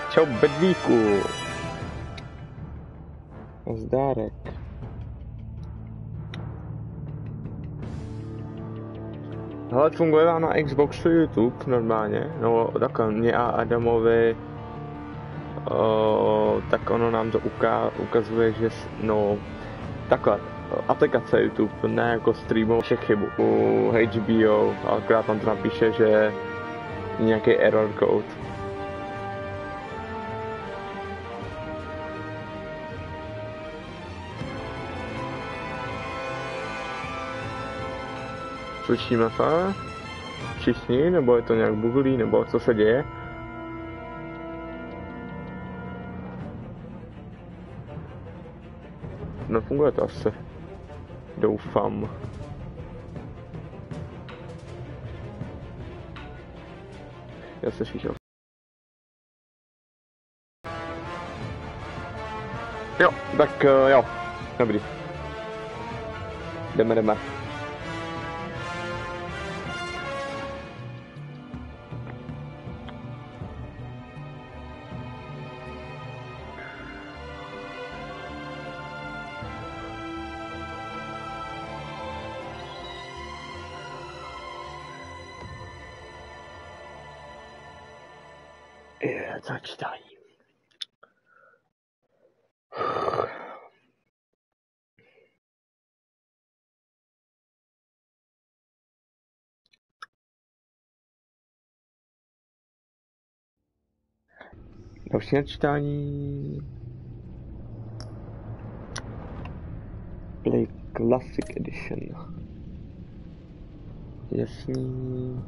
Čau bedvíku. Zdárek. Hele, funguje vám na Xboxu YouTube normálně, no takhle mě a Adamovi, tak ono nám to ukazuje, že no takhle, aplikace YouTube, ne jako streamu všech chybu u HBO, akorát tam to napíše, že nějaký error code. Slyšíme se? Všichni? Nebo je to nějak buglý? Nebo co se děje? Nefunguje to asi. Doufám. Já se slyšel. Jo, tak jo. Dobrý. Jdeme. Začítají. Další načítání. Play Classic Edition. Jasný.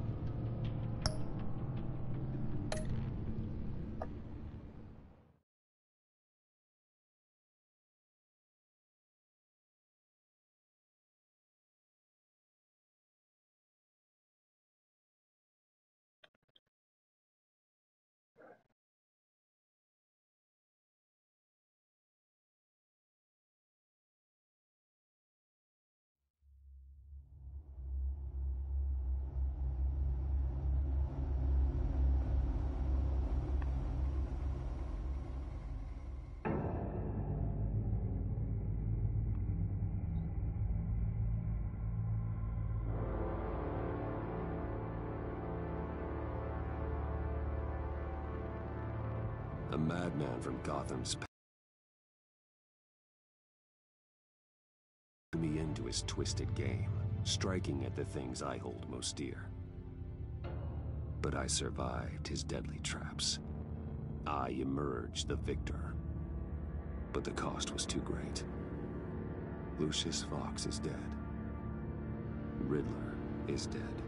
A madman from Gotham's Pact me into his twisted game, striking at the things I hold most dear. But I survived his deadly traps. I emerged the victor. But the cost was too great. Lucius Fox is dead. Riddler is dead.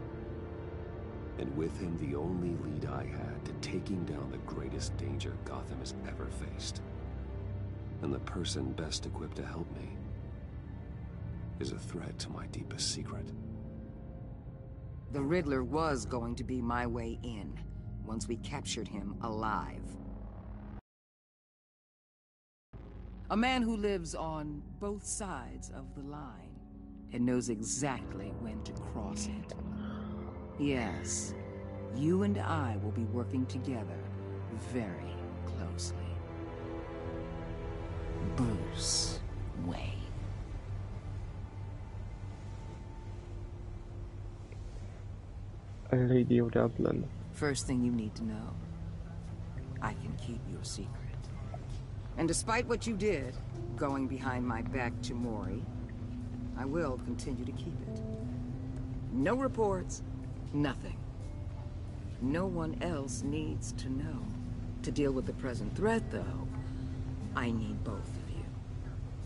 And with him, the only lead I had to taking down the greatest danger Gotham has ever faced. And the person best equipped to help me is a threat to my deepest secret. The Riddler was going to be my way in, once we captured him alive. A man who lives on both sides of the line and knows exactly when to cross it. Yes, you and I will be working together very closely. Bruce Wayne. A Lady of Dublin. First thing you need to know, I can keep your secret. And despite what you did, going behind my back to Maury, I will continue to keep it. No reports. Nothing. No one else needs to know. To deal with the present threat, though, I need both of you.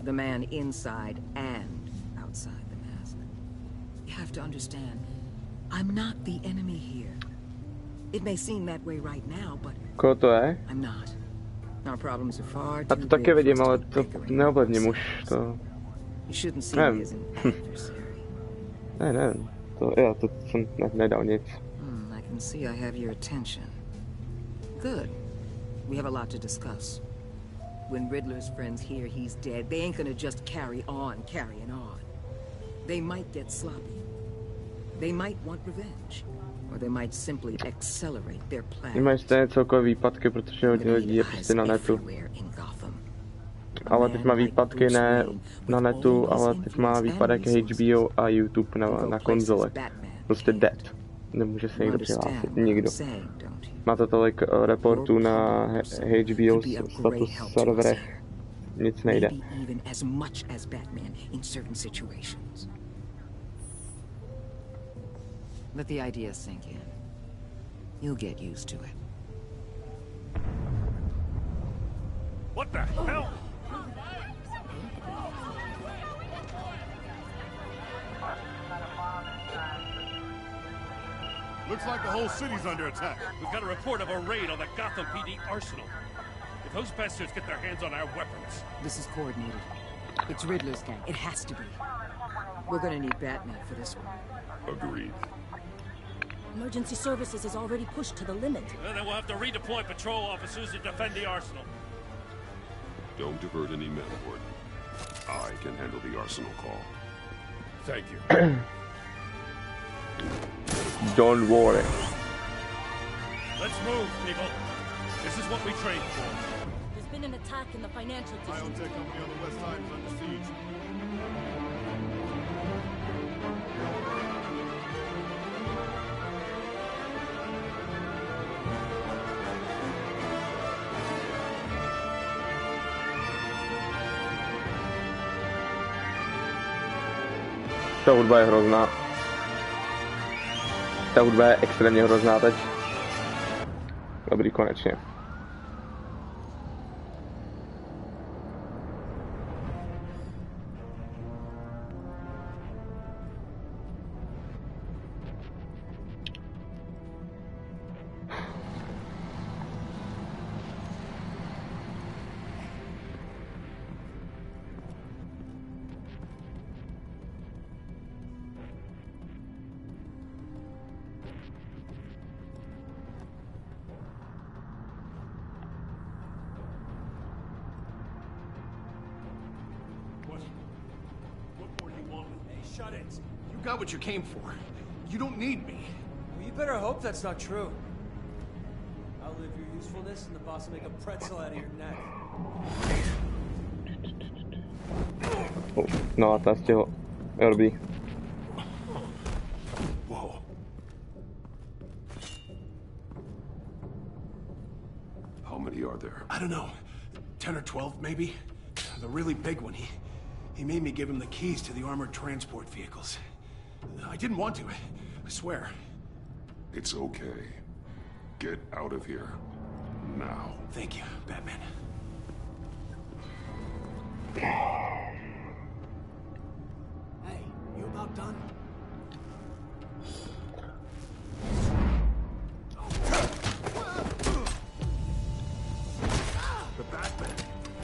The man inside and outside the mask. You have to understand, I'm not the enemy here. It may seem that way right now, but Koho to je? I'm not. Our problems are far A too to big taky for us vidím, to ale be to bickering neovlivním over už this. to. You shouldn't see me as an adversary. Ne, to jo, to jsem nedal nic. I can see I have your attention. Good. We have a lot to discuss. When Riddler's friends hear he's dead, they ain't gonna just carry on carrying on. They might get sloppy. They might want revenge, or they might simply accelerate their Mají plans. stejné celkové výpadky, protože hodně lidí je prostě na netu. Ale teď má výpadky ne na netu, ale teď má výpadek HBO a YouTube na konzolech. Prostě dead. Nemůže se nikdo přihlásit, nikdo. Má to tolik reportů na HBO status serverech, nic nejde. Let the idea sink in. You'll get used to it. What the hell? Looks like the whole city's under attack. We've got a report of a raid on the Gotham PD arsenal. If those bastards get their hands on our weapons... This is coordinated. It's Riddler's gang. It has to be. We're gonna need Batman for this one. Agreed. Emergency services is already pushed to the limit. Then we'll have to redeploy patrol officers to defend the arsenal. Don't divert any men, Warden. I can handle the arsenal call. Thank you. Don't worry. Let's move, people. This is what we trained for. There's been an attack in the financial district. Biotech company on the west side is under siege. Ta hudba je hrozná. Ta hudba je extrémně hrozná teď. Dobrý, konečně. Shut it. You got what you came for. You don't need me. Well, you better hope that's not true. I'll live your usefulness and the boss will make a pretzel out of your neck. No a ta z těho. Jo, dobrý. Whoa. How many are there? I don't know. 10 or 12, maybe? The really big one. He made me give him the keys to the armored transport vehicles. I didn't want to, I swear. It's okay. Get out of here. Now. Thank you, Batman. Hey, you about done? The Batman.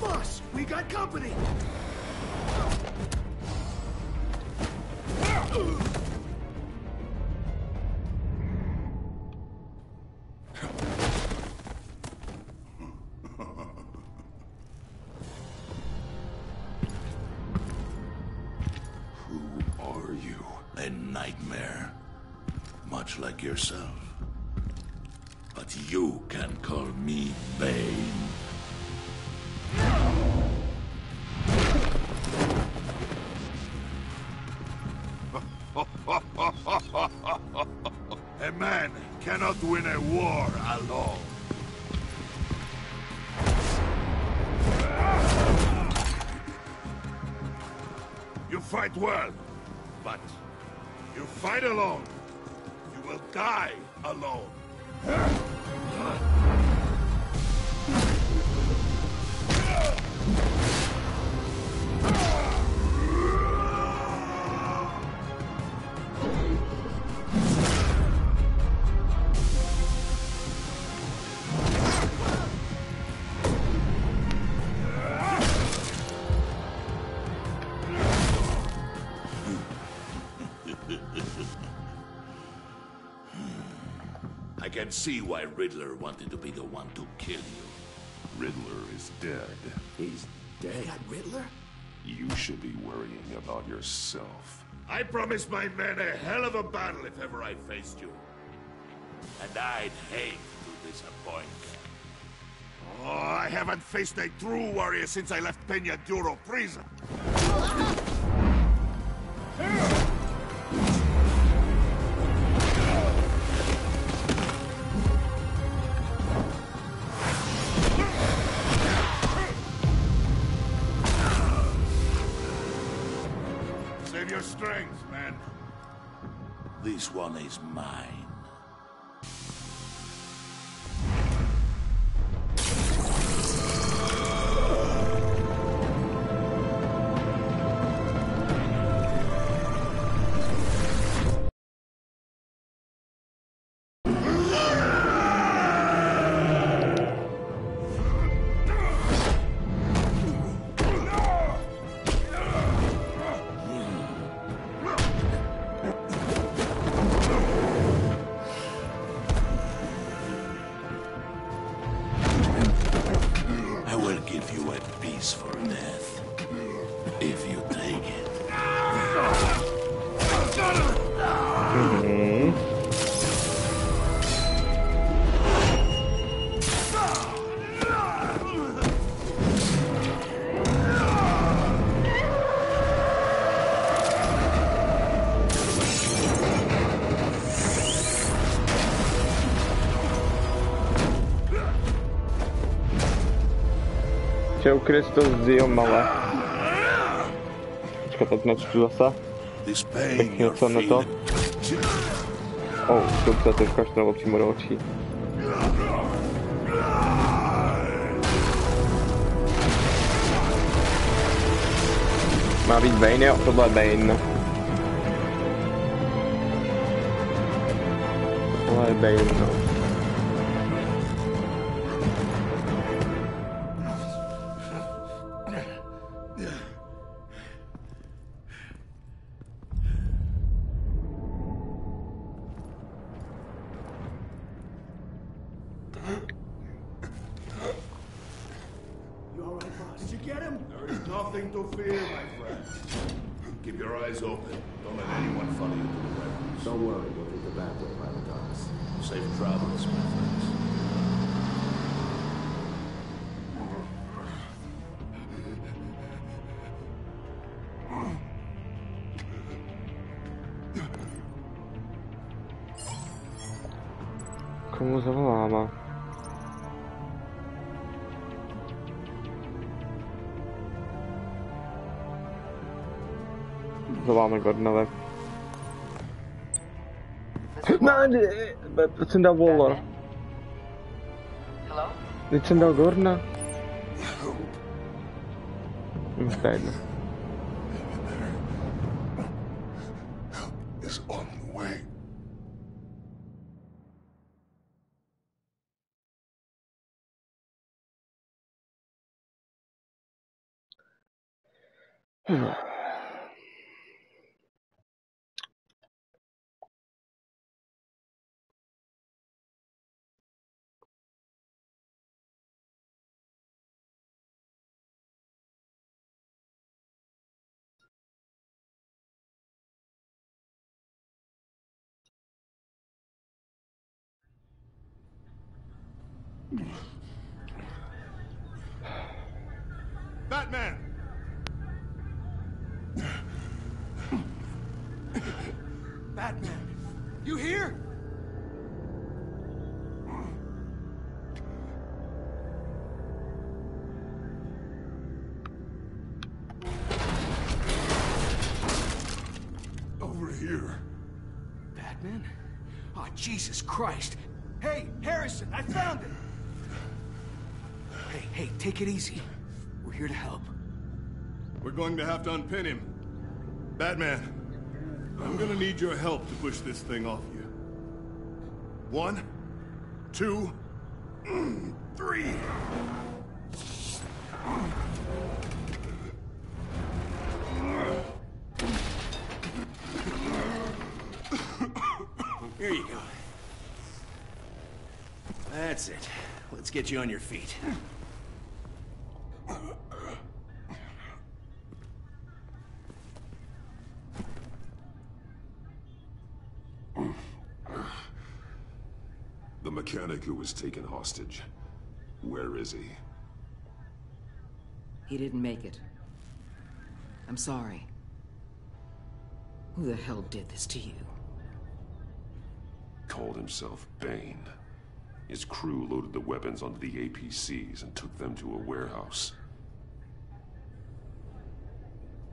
Boss, we got company! A nightmare, much like yourself. But you can call me Bane. A man cannot win a war alone. You fight well, but you fight alone, you will die alone. I can see why Riddler wanted to be the one to kill you. Riddler is dead. He's dead. That Riddler? You should be worrying about yourself. I promised my men a hell of a battle if ever I faced you. And I'd hate to disappoint them. Oh, I haven't faced a true warrior since I left Peña Duro prison. Save your strength, man. This one is mine. Čau Kristus, Dio malé. Počkat, teď načtu zase. Bych něco na to. Dobře, to ukáž to přímo do očí. Má být Bane, jo, tohle je Bane. Tohle je Bane, no. Komu zavoláme? Zavoláme Gordonovi. Ne, proč jsem dal Waller? Teď jsem dal Gordona. To je jedno. Batman! Batman, you here? Over here. Batman? Oh, Jesus Christ. Hey, Harrison, I found him! Hey, take it easy. We're here to help. We're going to have to unpin him. Batman, I'm gonna need your help to push this thing off you. 1, 2, 3. Here you go. That's it. Let's get you on your feet. The mechanic who was taken hostage. Where is he? He didn't make it. I'm sorry. Who the hell did this to you? Called himself Bane. His crew loaded the weapons onto the APCs and took them to a warehouse.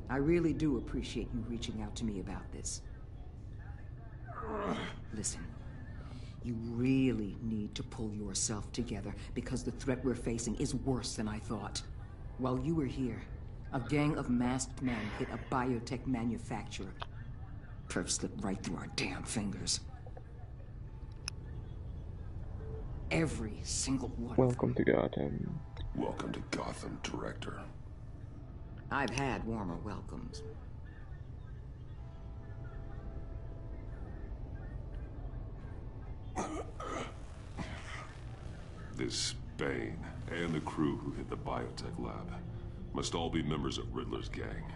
I really do appreciate you reaching out to me about this. Listen, you really need to pull yourself together because the threat we're facing is worse than I thought. While you were here, a gang of masked men hit a biotech manufacturer. Perf slipped right through our damn fingers. Every single one. Welcome to Gotham. Welcome to Gotham, Director. I've had warmer welcomes. This Bane and the crew who hit the biotech lab must all be members of Riddler's gang.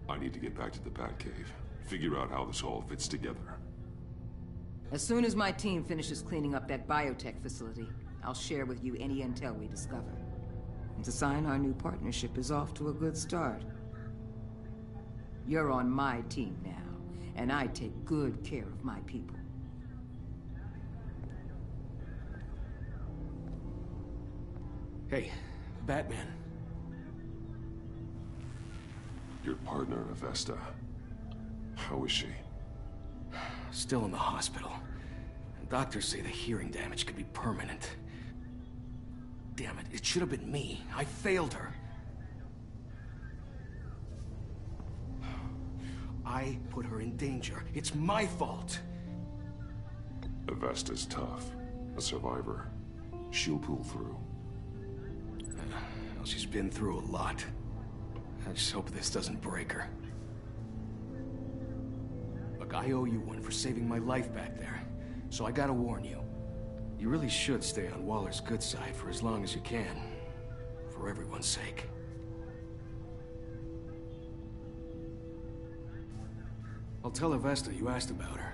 I need to get back to the Batcave, figure out how this all fits together. As soon as my team finishes cleaning up that biotech facility, I'll share with you any intel we discover. And to sign our new partnership is off to a good start. You're on my team now, and I take good care of my people. Hey, Batman. Your partner, Avesta. How is she? Still in the hospital. Doctors say the hearing damage could be permanent. Damn it, it should have been me. I failed her. I put her in danger. It's my fault. Avesta's tough. A survivor. She'll pull through. Well, she's been through a lot. I just hope this doesn't break her. Look, I owe you one for saving my life back there. So I gotta warn you. You really should stay on Waller's good side for as long as you can. For everyone's sake. I'll tell Avesta you asked about her.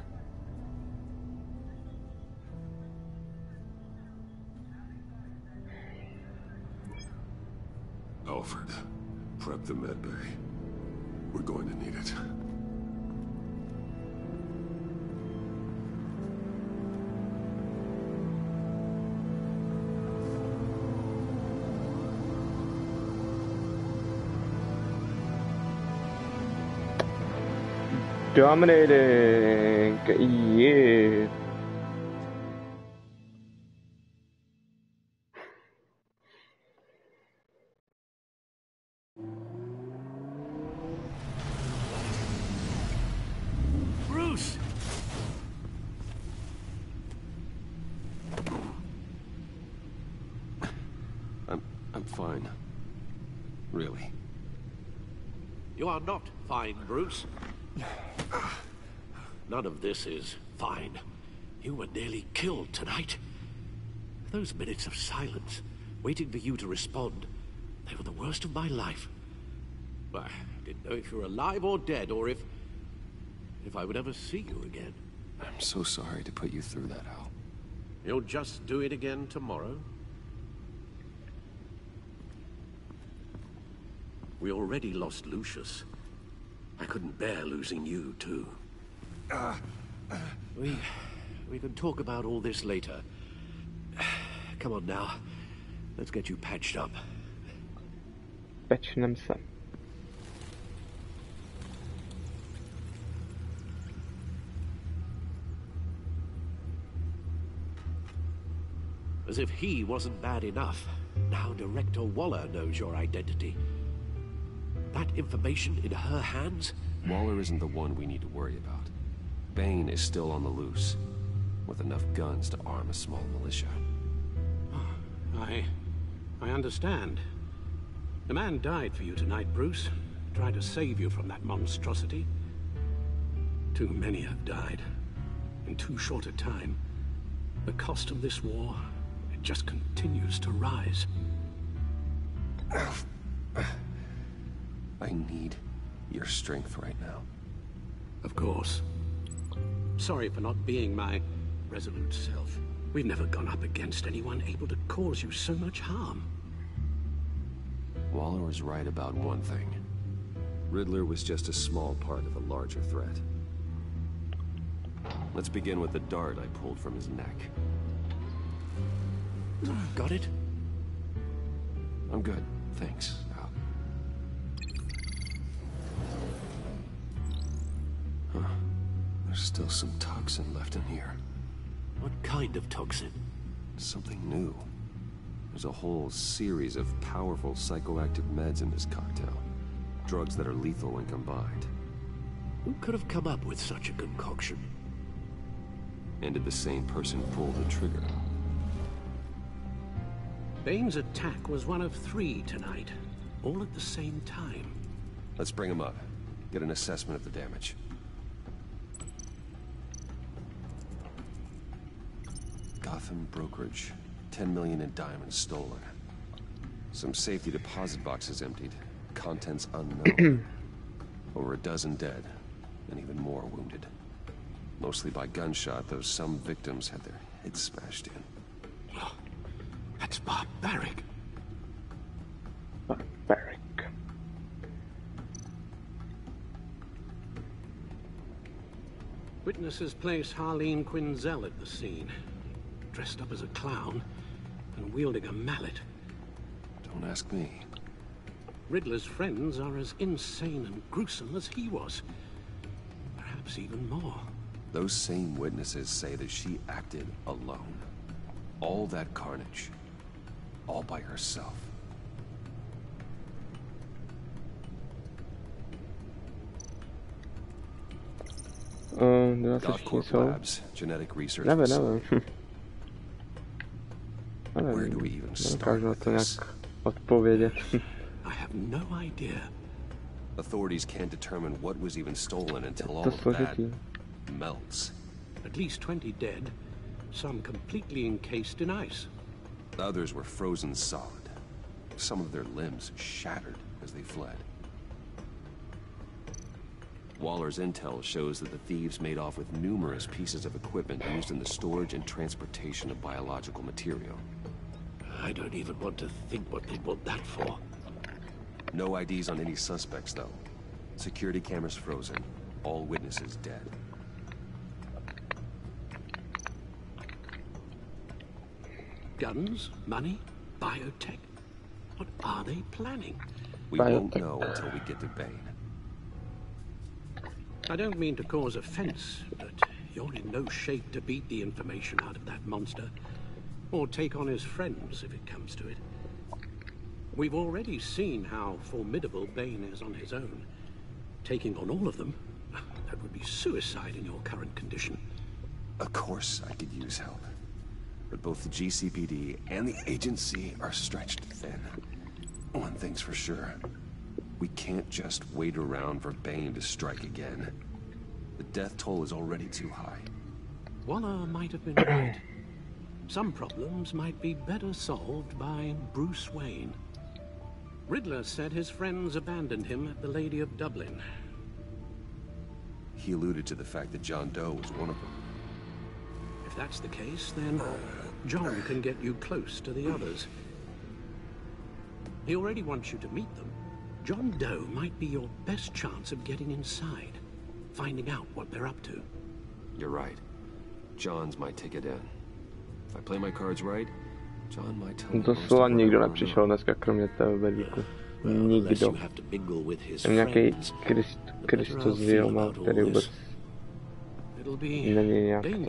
Alfred, prep the med bay. We're going to need it. Dominating! Yeah! Bruce! I'm fine. Really. You are not fine, Bruce. None of this is fine. You were nearly killed tonight. Those minutes of silence, waiting for you to respond, they were the worst of my life. I didn't know if you were alive or dead, or if I would ever see you again. I'm so sorry to put you through that, Al. You'll just do it again tomorrow? We already lost Lucius. I couldn't bear losing you, too. We can talk about all this later. Come on now. Let's get you patched up. Pečnem se. As if he wasn't bad enough. Now Director Waller knows your identity. That information in her hands? Waller isn't the one we need to worry about. Bane is still on the loose, with enough guns to arm a small militia. I understand. The man died for you tonight, Bruce. Tried to save you from that monstrosity. Too many have died. In too short a time. The cost of this war, it just continues to rise. I need your strength right now. Of course. Sorry for not being my resolute self. We've never gone up against anyone able to cause you so much harm. Waller was right about one thing. Riddler was just a small part of a larger threat. Let's begin with the dart I pulled from his neck. Got it? I'm good, thanks. Huh. There's still some toxin left in here. What kind of toxin? Something new. There's a whole series of powerful psychoactive meds in this cocktail. Drugs that are lethal when combined. Who could have come up with such a concoction? And did the same person pull the trigger? Bane's attack was one of 3 tonight, all at the same time. Let's bring him up. Get an assessment of the damage. Gotham brokerage. 10 million in diamonds stolen. Some safety deposit boxes emptied. Contents unknown. Over a dozen dead, and even more wounded. Mostly by gunshot, though some victims had their heads smashed in. Oh, that's barbaric. Barbaric. Witnesses place Harleen Quinzel at the scene, dressed up as a clown and wielding a mallet. Don't ask me. Riddler's friends are as insane and gruesome as he was. Perhaps even more. Those same witnesses say that she acted alone. All that carnage. All by herself. Gothcorp Labs, genetic research facility. Where do we even start with this? I have no idea. Authorities can't determine what was even stolen until all of that melts. At least 20 dead, some completely encased in ice. Others were frozen solid. Some of their limbs shattered as they fled. Waller's intel shows that the thieves made off with numerous pieces of equipment used in the storage and transportation of biological material. I don't even want to think what they want that for. No IDs on any suspects, though. Security cameras frozen. All witnesses dead. Guns, money, biotech. What are they planning? We won't know until we get to Bane. I don't mean to cause offense, but you're in no shape to beat the information out of that monster. Or take on his friends, if it comes to it. We've already seen how formidable Bane is on his own. Taking on all of them, that would be suicide in your current condition. Of course I could use help. But both the GCPD and the agency are stretched thin. One thing's for sure. We can't just wait around for Bane to strike again. The death toll is already too high. Waller might have been right. Some problems might be better solved by Bruce Wayne. Riddler said his friends abandoned him at the Lady of Dublin. He alluded to the fact that John Doe was one of them. If that's the case, then John can get you close to the others. He already wants you to meet them. John Doe might be your best chance of getting inside, finding out what they're up to. You're right. John's my ticket in. If I play my cards right, John might tell me Doslova nikdo nepřišel dneska, kromě tebe, Bedíku. Nikdo. Jsem nějaký Kristus Vilma, který vůbec není nějak tady.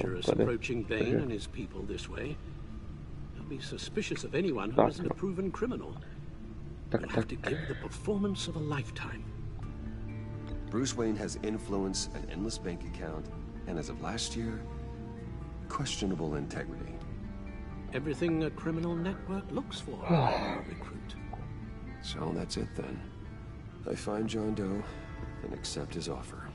Tak. Bruce Wayne has influence, an endless bank account, and as of last year, questionable integrity. Everything a criminal network looks for in a recruit. So that's it then. I find John Doe and accept his offer.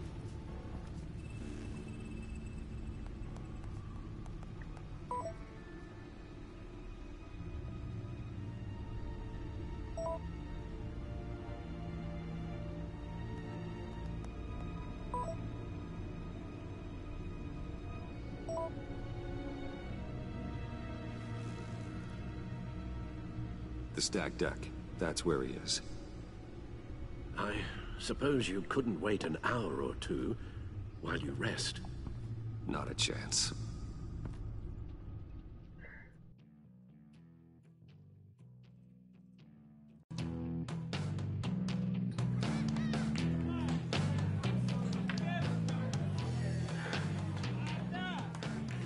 The stacked deck. That's where he is. I suppose you couldn't wait an hour or two while you rest. Not a chance.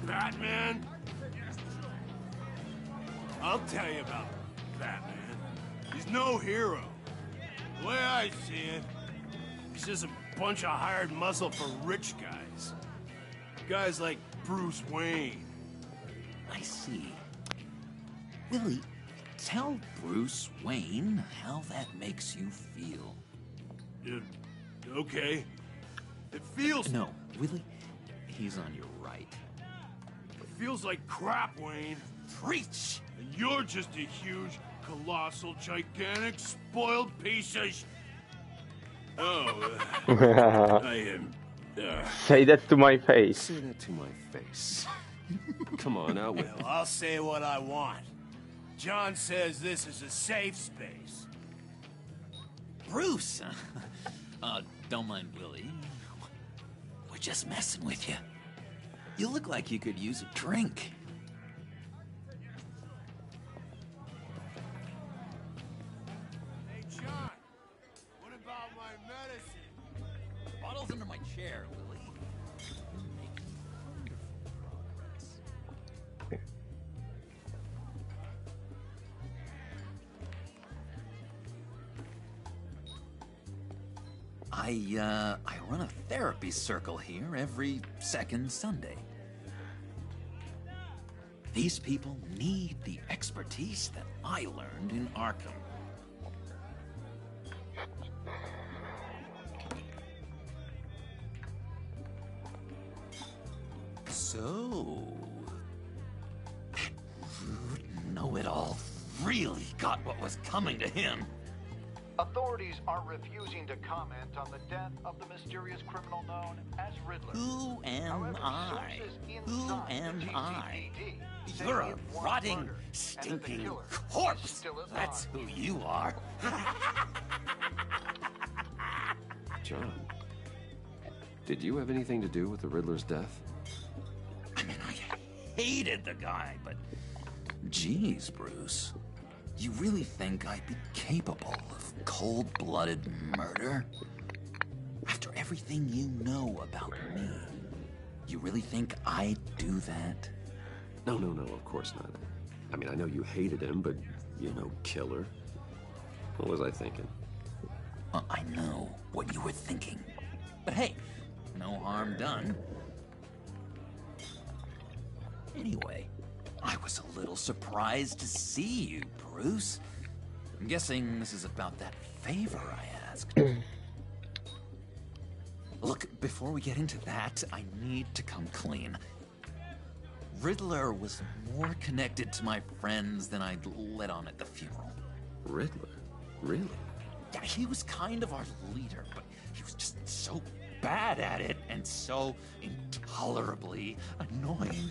Batman? I'll tell you about Batman. He's no hero. The way I see it, he's just a bunch of hired muscle for rich guys. Guys like Bruce Wayne. I see. Willie, tell Bruce Wayne how that makes you feel. Okay. It feels... No, Willie, he's on your right. It feels like crap, Wayne. Preach! And you're just a huge, colossal, gigantic, spoiled piece of I am... Say that to my face. Say that to my face. Come on, out with it. Well, I'll say what I want. John says this is a safe space. Bruce! Don't mind Willie. We're just messing with you. You look like you could use a drink. Hey, John. What about my medicine? The bottle's under my chair, Willie. I run a therapy circle here every second Sunday. These people need the expertise that I learned in Arkham. So, that rude know-it-all really got what was coming to him. Authorities are refusing to comment on the death of the mysterious criminal known as Riddler. Who am I? Who am I? You're a rotting, stinking corpse. That's who you are. John, did you have anything to do with the Riddler's death? I mean, I hated the guy, but... Geez, Bruce. You really think I'd be capable of cold-blooded murder? After everything you know about me, you really think I'd do that? No, of course not. I mean, I know you hated him, but you're no killer. What was I thinking? I know what you were thinking. But hey, no harm done. Anyway, I was a little surprised to see you, Bruce. I'm guessing this is about that favor I asked. Look, before we get into that, I need to come clean. Riddler was more connected to my friends than I'd let on at the funeral. Riddler? Really? Yeah, he was kind of our leader, but he was just so bad at it and so intolerably annoying.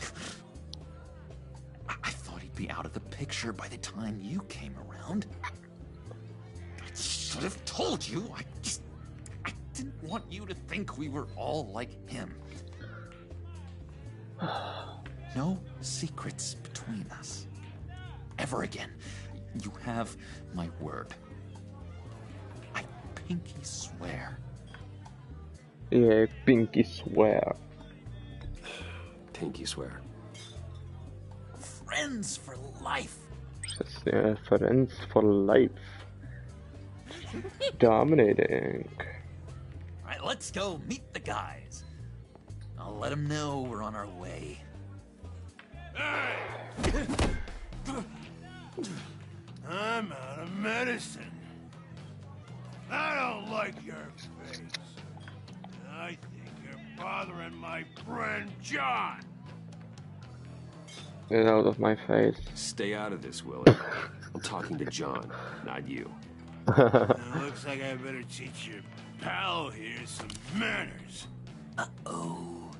I thought he'd be out of the picture by the time you came around. I should have told you. I didn't want you to think we were all like him. No secrets between us. Ever again. You have my word. I pinky swear. Yeah, pinky swear. Pinky swear. Friends for life. Yeah, friends for life. Dominating. All right, let's go meet the guys. I'll let them know we're on our way. Hey! I'm out of medicine. I don't like your face. I think you're bothering my friend John. Get out of my face. Stay out of this, Willie. I'm talking to John, not you. Looks like I better teach your pal here some manners. Uh-oh.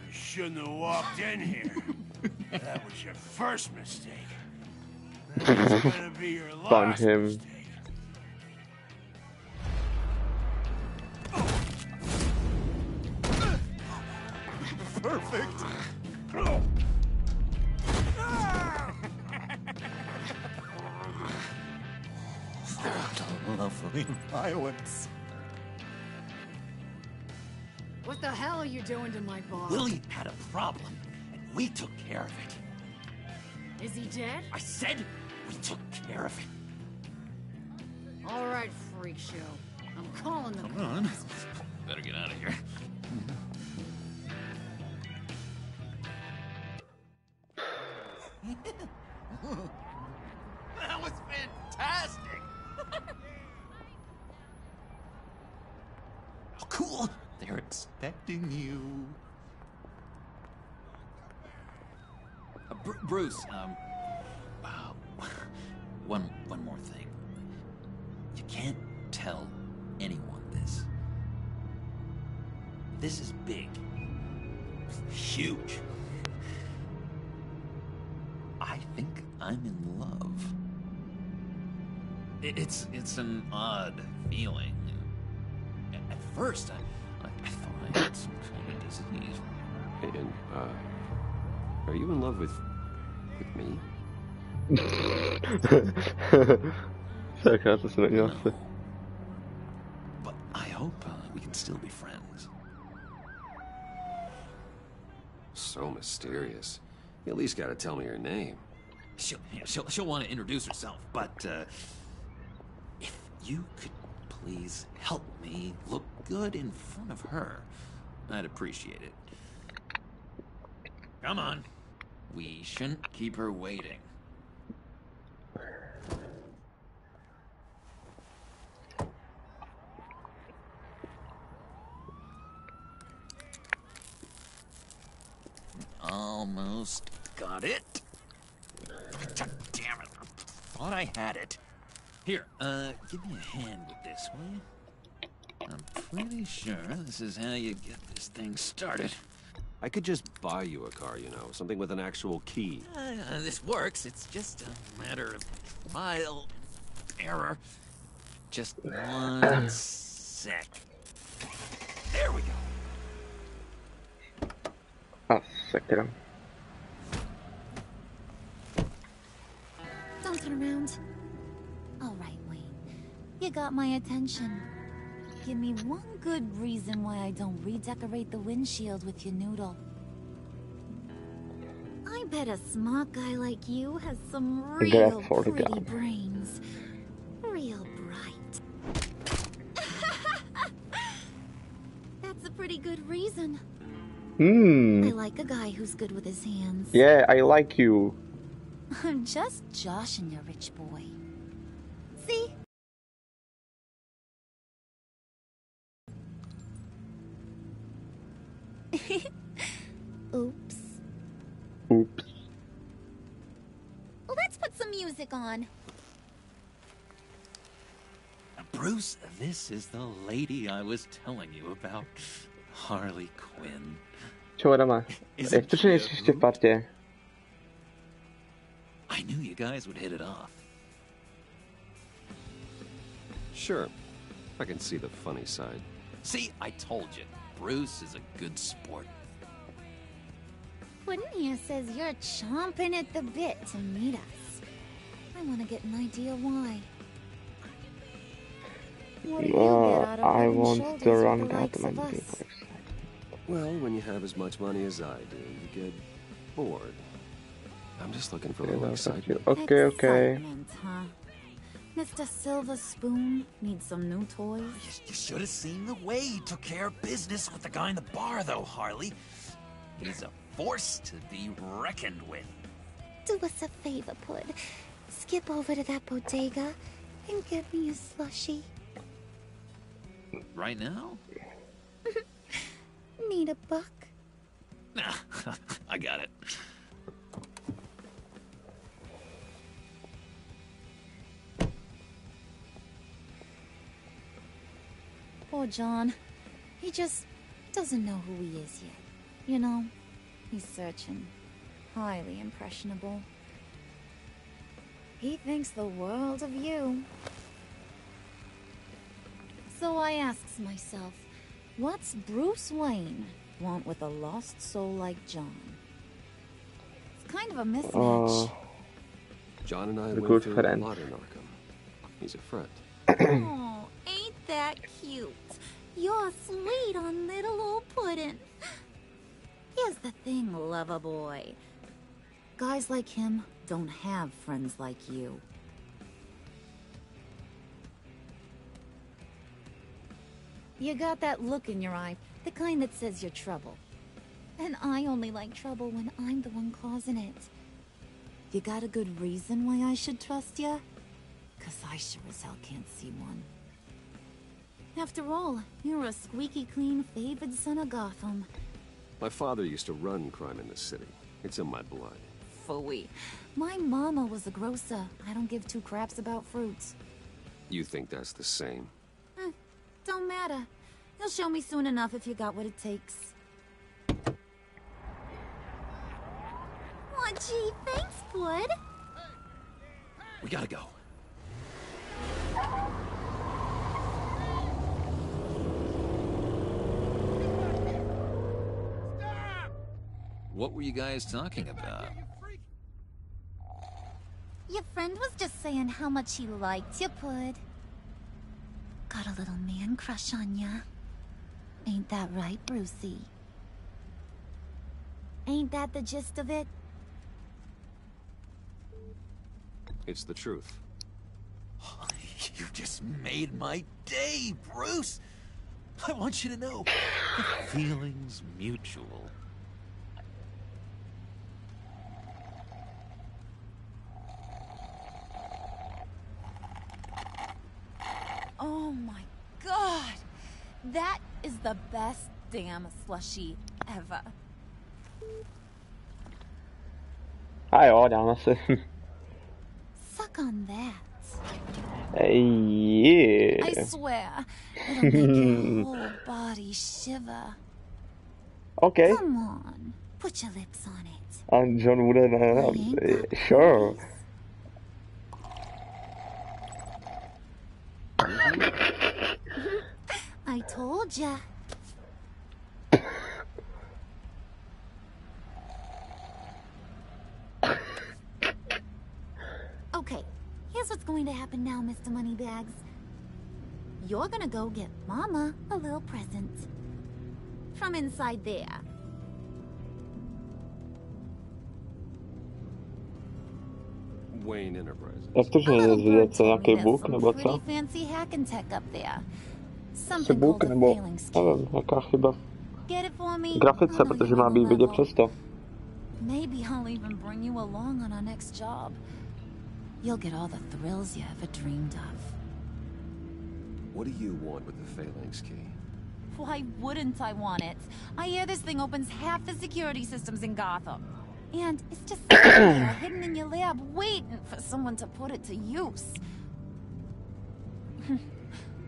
You shouldn't have walked in here. That was your first mistake. That's gonna be your Punch last him. mistake. Perfect. Lovely violence. What the hell are you doing to my bar? Willie had a problem, and we took care of it. Is he dead? I said we took care of it. All right, freak show. I'm calling the Come on. Better get out of here. That was fantastic! Oh, cool! They're expecting you. Bruce, one more thing. You can't tell anyone this. This is big. Huge. I think I'm in love. It's an odd feeling. At first, I thought I had some kind of disease. And, are you in love with me? Sarcasm se No. But I hope we can still be friends. So mysterious. You at least gotta tell me her name. She'll want to introduce herself, but if you could please help me look good in front of her, I'd appreciate it. Come on. We shouldn't keep her waiting. Almost got it. Damn it. Thought I had it. Here, give me a hand with this, will you? I'm pretty sure this is how you get this thing started. I could just buy you a car, you know, something with an actual key. This works. It's just a matter of trial and error. Just one sec. There we go. Sakra. Don't turn around. All right, Wayne. You got my attention. Give me one good reason why I don't redecorate the windshield with your noodle. I bet a smart guy like you has some real pretty brains. Real bright. That's a pretty good reason. I like a guy who's good with his hands. Yeah, I like you. I'm just joshing you, rich boy. See? Oops. Oops. Let's put some music on. Bruce, this is the lady I was telling you about. Harley Quinn. Čo má? Jak to, že nejsi ještě v partě? I knew you guys would hit it off. Sure. I can see the funny side. See, I told you. Bruce is a good sport. Puddin' here says you're chomping at the bit to meet us. I want to get an idea why. What do you get out of I rubbing want shoulders to with run the that likes of many us? people. Well, when you have as much money as I do, you get bored. I'm just looking for a little excitement. Okay. Excitement, huh? Mr. Silver Spoon needs some new toys. You should have seen the way he took care of business with the guy in the bar, though, Harley. He's a force to be reckoned with. Do us a favor, Pud. Skip over to that bodega and get me a slushie. Right now? Need a buck? Nah, I got it. Poor John. He just doesn't know who he is yet. You know, he's searching. Highly impressionable. He thinks the world of you. So I asks myself, what's Bruce Wayne want with a lost soul like John? It's kind of a mismatch. John and I The went good through friend. a lot in Arkham. He's a friend. Oh, ain't that cute? You're sweet on little old puddin'. Here's the thing, lover boy. Guys like him don't have friends like you. You got that look in your eye, the kind that says you're trouble. And I only like trouble when I'm the one causing it. You got a good reason why I should trust you? 'Cause I sure as hell can't see one. After all, you're a squeaky clean favored son of Gotham. My father used to run crime in the city. It's in my blood. Phooey. My mama was a grocer. I don't give two craps about fruits. You think that's the same? Don't matter. You'll show me soon enough if you got what it takes. Aw, gee, thanks, bud. We gotta go. What were you guys talking about? Your friend was just saying how much he liked you, Pud. Got a little man crush on ya. Ain't that right, Brucey? Ain't that the gist of it? It's the truth. You just made my day, Bruce! I want you to know, the feeling's mutual. Oh my god! That is the best damn slushie ever. Ja, det annars. Suck on that. Yeah. I swear, it'll make your whole body shiver. Okay. Come on, put your lips on it. And John wouldn't. Sure. I told ya. Okay, here's what's going to happen now, Mr. Moneybags. You're gonna go get Mama a little present. From inside there. Wayne Enterprises. Jak to, že není vidět, co nějaký There's buk some nebo pretty co? fancy hacking tech up there. Asi Something buk called a nebo, failing ski. nevím, jaká chyba v Get it for me? grafice, I know protože you're má on být the vidět level. přesto. Maybe I'll even bring you along on our next job. You'll get all the thrills you ever dreamed of. What do you want with the phalanx key? Why wouldn't I want it? I hear this thing opens half the security systems in Gotham. And it's just sitting there, hidden in your lab, waiting for someone to put it to use.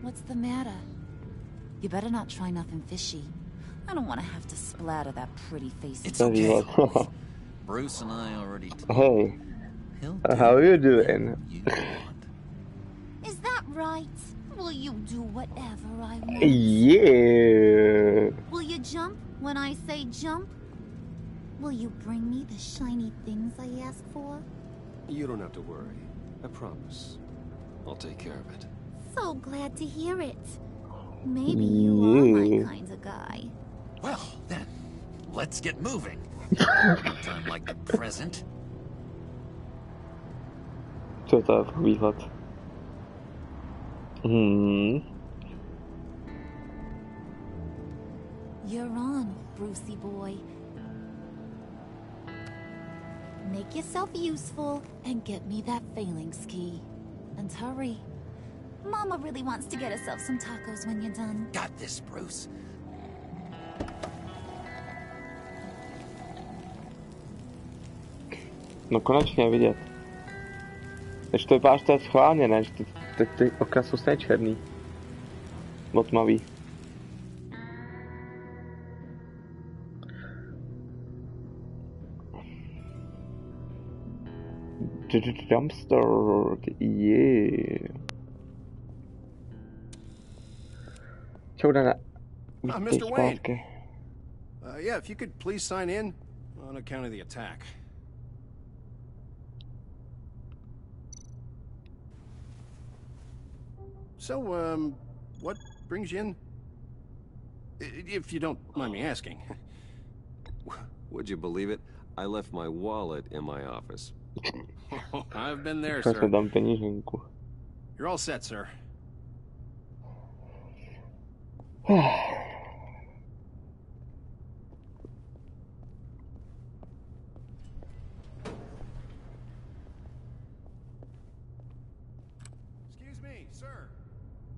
What's the matter? You better not try nothing fishy. I don't want to have to splatter that pretty face. It's okay. Bruce and I already talked. Hey, how are you doing? Is that right? Will you do whatever I want? Yeah. Will you jump when I say jump? Will you bring me the shiny things I ask for? You don't have to worry. I promise. I'll take care of it. So glad to hear it. Maybe you are my kind of guy. Well, then, let's get moving. No time like the present. Co to je v výhled? You're on, Brucey boy. Make yourself useful and get me that phalanx key. And hurry. Mama really wants to get herself some tacos when you're done. Got this, Bruce. No konečně vidět. Ještě to vypadá, že to je schválně, ne? Že ty okna jsou stejně černý. Tmavý. Dumpster, yeah. Čau, Dana. Vítej Mr. Wayne. zpátky. Yeah, if you could please sign in on account of the attack. So, what brings you in? If you don't mind me asking. Would you believe it? I left my wallet in my office. I've been there, Šel sir. jsem tam peníženku. You're all set, sir. Excuse me, sir.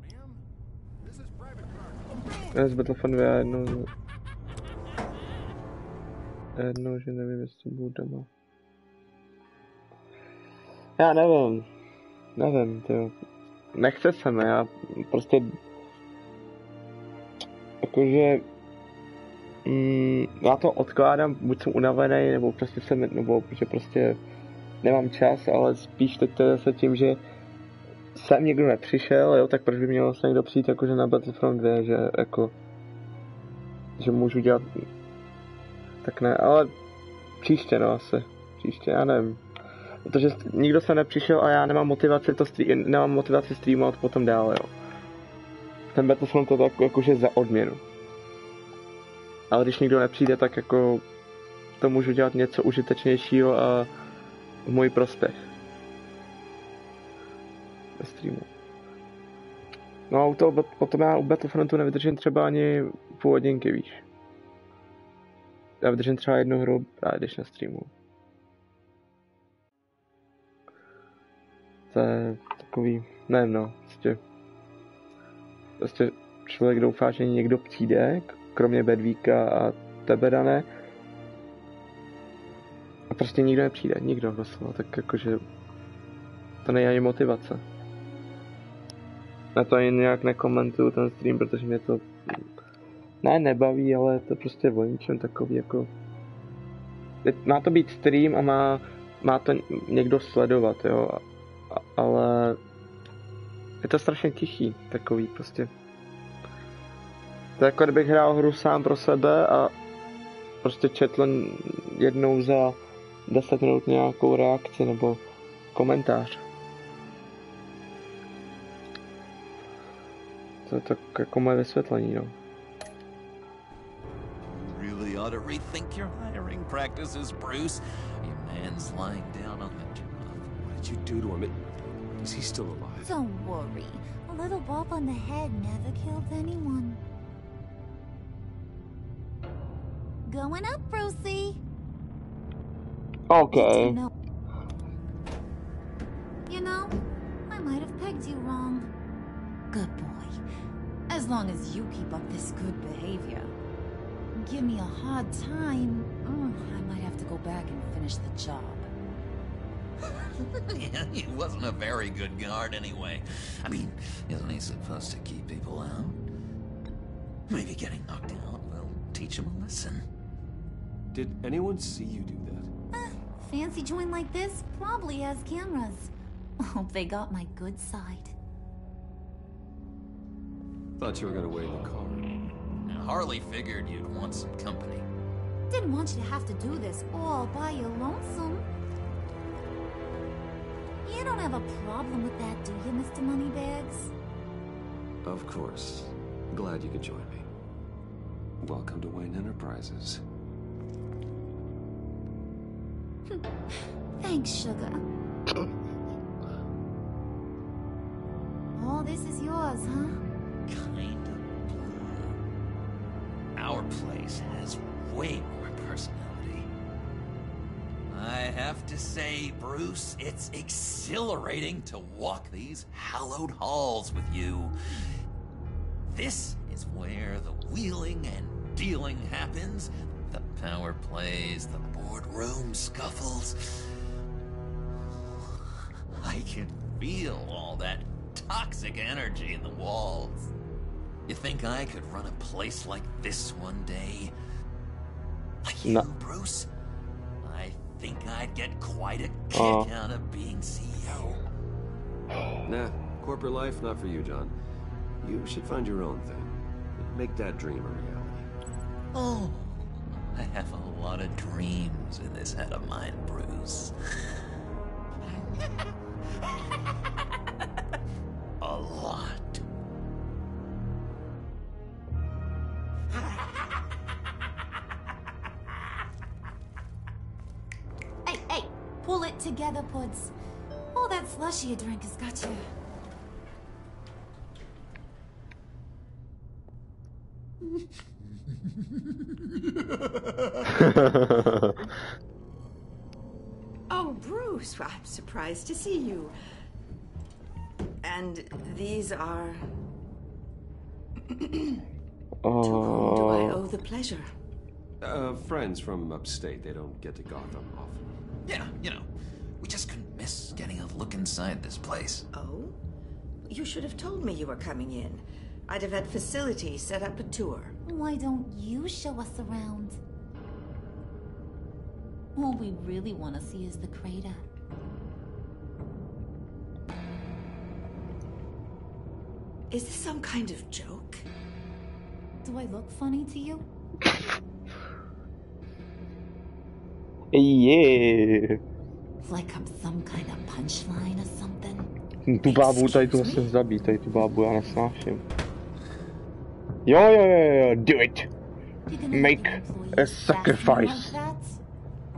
Ma'am, this is private car. Já telefonu jednou, že nevím, jestli budu doma. Já nevím, tyjo. Nechce se mi, já prostě jakože já to odkládám, buď jsem unavený, nebo prostě nebo že prostě nemám čas, ale spíš teď to je zase tím, že sem někdo nepřišel, jo, tak proč by měl se někdo přijít jakože na Battlefront 2, že jako že můžu dělat, tak ne, ale příště, no asi, příště, já nevím. Protože nikdo se nepřišel a já nemám motivaci streamovat potom dál, jo. Ten Battlefront to tak jakože za odměnu. Ale když nikdo nepřijde, tak jako to můžu dělat něco užitečnějšího a v můj prospěch. Ve streamu. No a potom já u Battlefrontu nevydržím třeba ani půl hodinky, víš. Já vydržím třeba jednu hru, právě když na streamu. To je takový, nevím no, prostě člověk doufá, že někdo přijde, kromě Bedvíka a tebe, Dané. A prostě nikdo nepřijde, nikdo doslova, tak jakože to není ani motivace. Já to ani nějak nekomentuju ten stream, protože mě to nebaví, ale to prostě o ničem takový jako... Má to být stream a má to někdo sledovat, jo, ale je to strašně tichý, takový prostě. To je jako kdybych hrál hru sám pro sebe a prostě četl jednou za 10 minut nějakou reakci nebo komentář. To je tak jako moje vysvětlení, no. Really ought to rethink your hiring practices, Bruce. Your man's lying down on the job. What did you do to him? Is he still alive? Don't worry. A little bump on the head never killed anyone. Going up, Brucey. Okay. You know, I might have pegged you wrong. Good boy. As long as you keep up this good behavior. Give me a hard time, I might have to go back and finish the job. Yeah, he wasn't a very good guard anyway. I mean, isn't he supposed to keep people out? Maybe getting knocked out will teach him a lesson. Did anyone see you do that? Fancy joint like this probably has cameras. Hope they got my good side. Thought you were gonna wait in the car. Harley figured you'd want some company. Didn't want you to have to do this all by your lonesome. You don't have a problem with that, do you, Mr. Moneybags? Of course. Glad you could join me. Welcome to Wayne Enterprises. Thanks, sugar. All this is yours, huh? Kind of blue. Our place has way more personality. I have to say, Bruce, it's exhilarating to walk these hallowed halls with you. This is where the wheeling and dealing happens, the power plays, the boardroom scuffles. I can feel all that toxic energy in the walls. You think I could run a place like this one day? Like you, Bruce? I think I'd get quite a kick out of being CEO? Nah, corporate life, not for you, John. You should find your own thing. Make that dream a reality. Oh, I have a lot of dreams in this head of mine, Bruce. A lot. Hey, pull it together, Puds. All that slushy you drink has got you. Oh, Bruce, I'm surprised to see you. And these are... To whom do I owe the pleasure? Friends from upstate. They don't get to Gotham often. Yeah, you know, we just couldn't miss getting a look inside this place. Oh? You should have told me you were coming in. I'd have had facilities set up a tour. Why don't you show us around? All we really want to see is the crater. Is this some kind of joke? Do I look funny to you? Yeah. Like I'm some kind of punchline or something? Tu bábu tady tu musím zabít, tady tu bábu já nesnáším. Jo, do it. Make a sacrifice.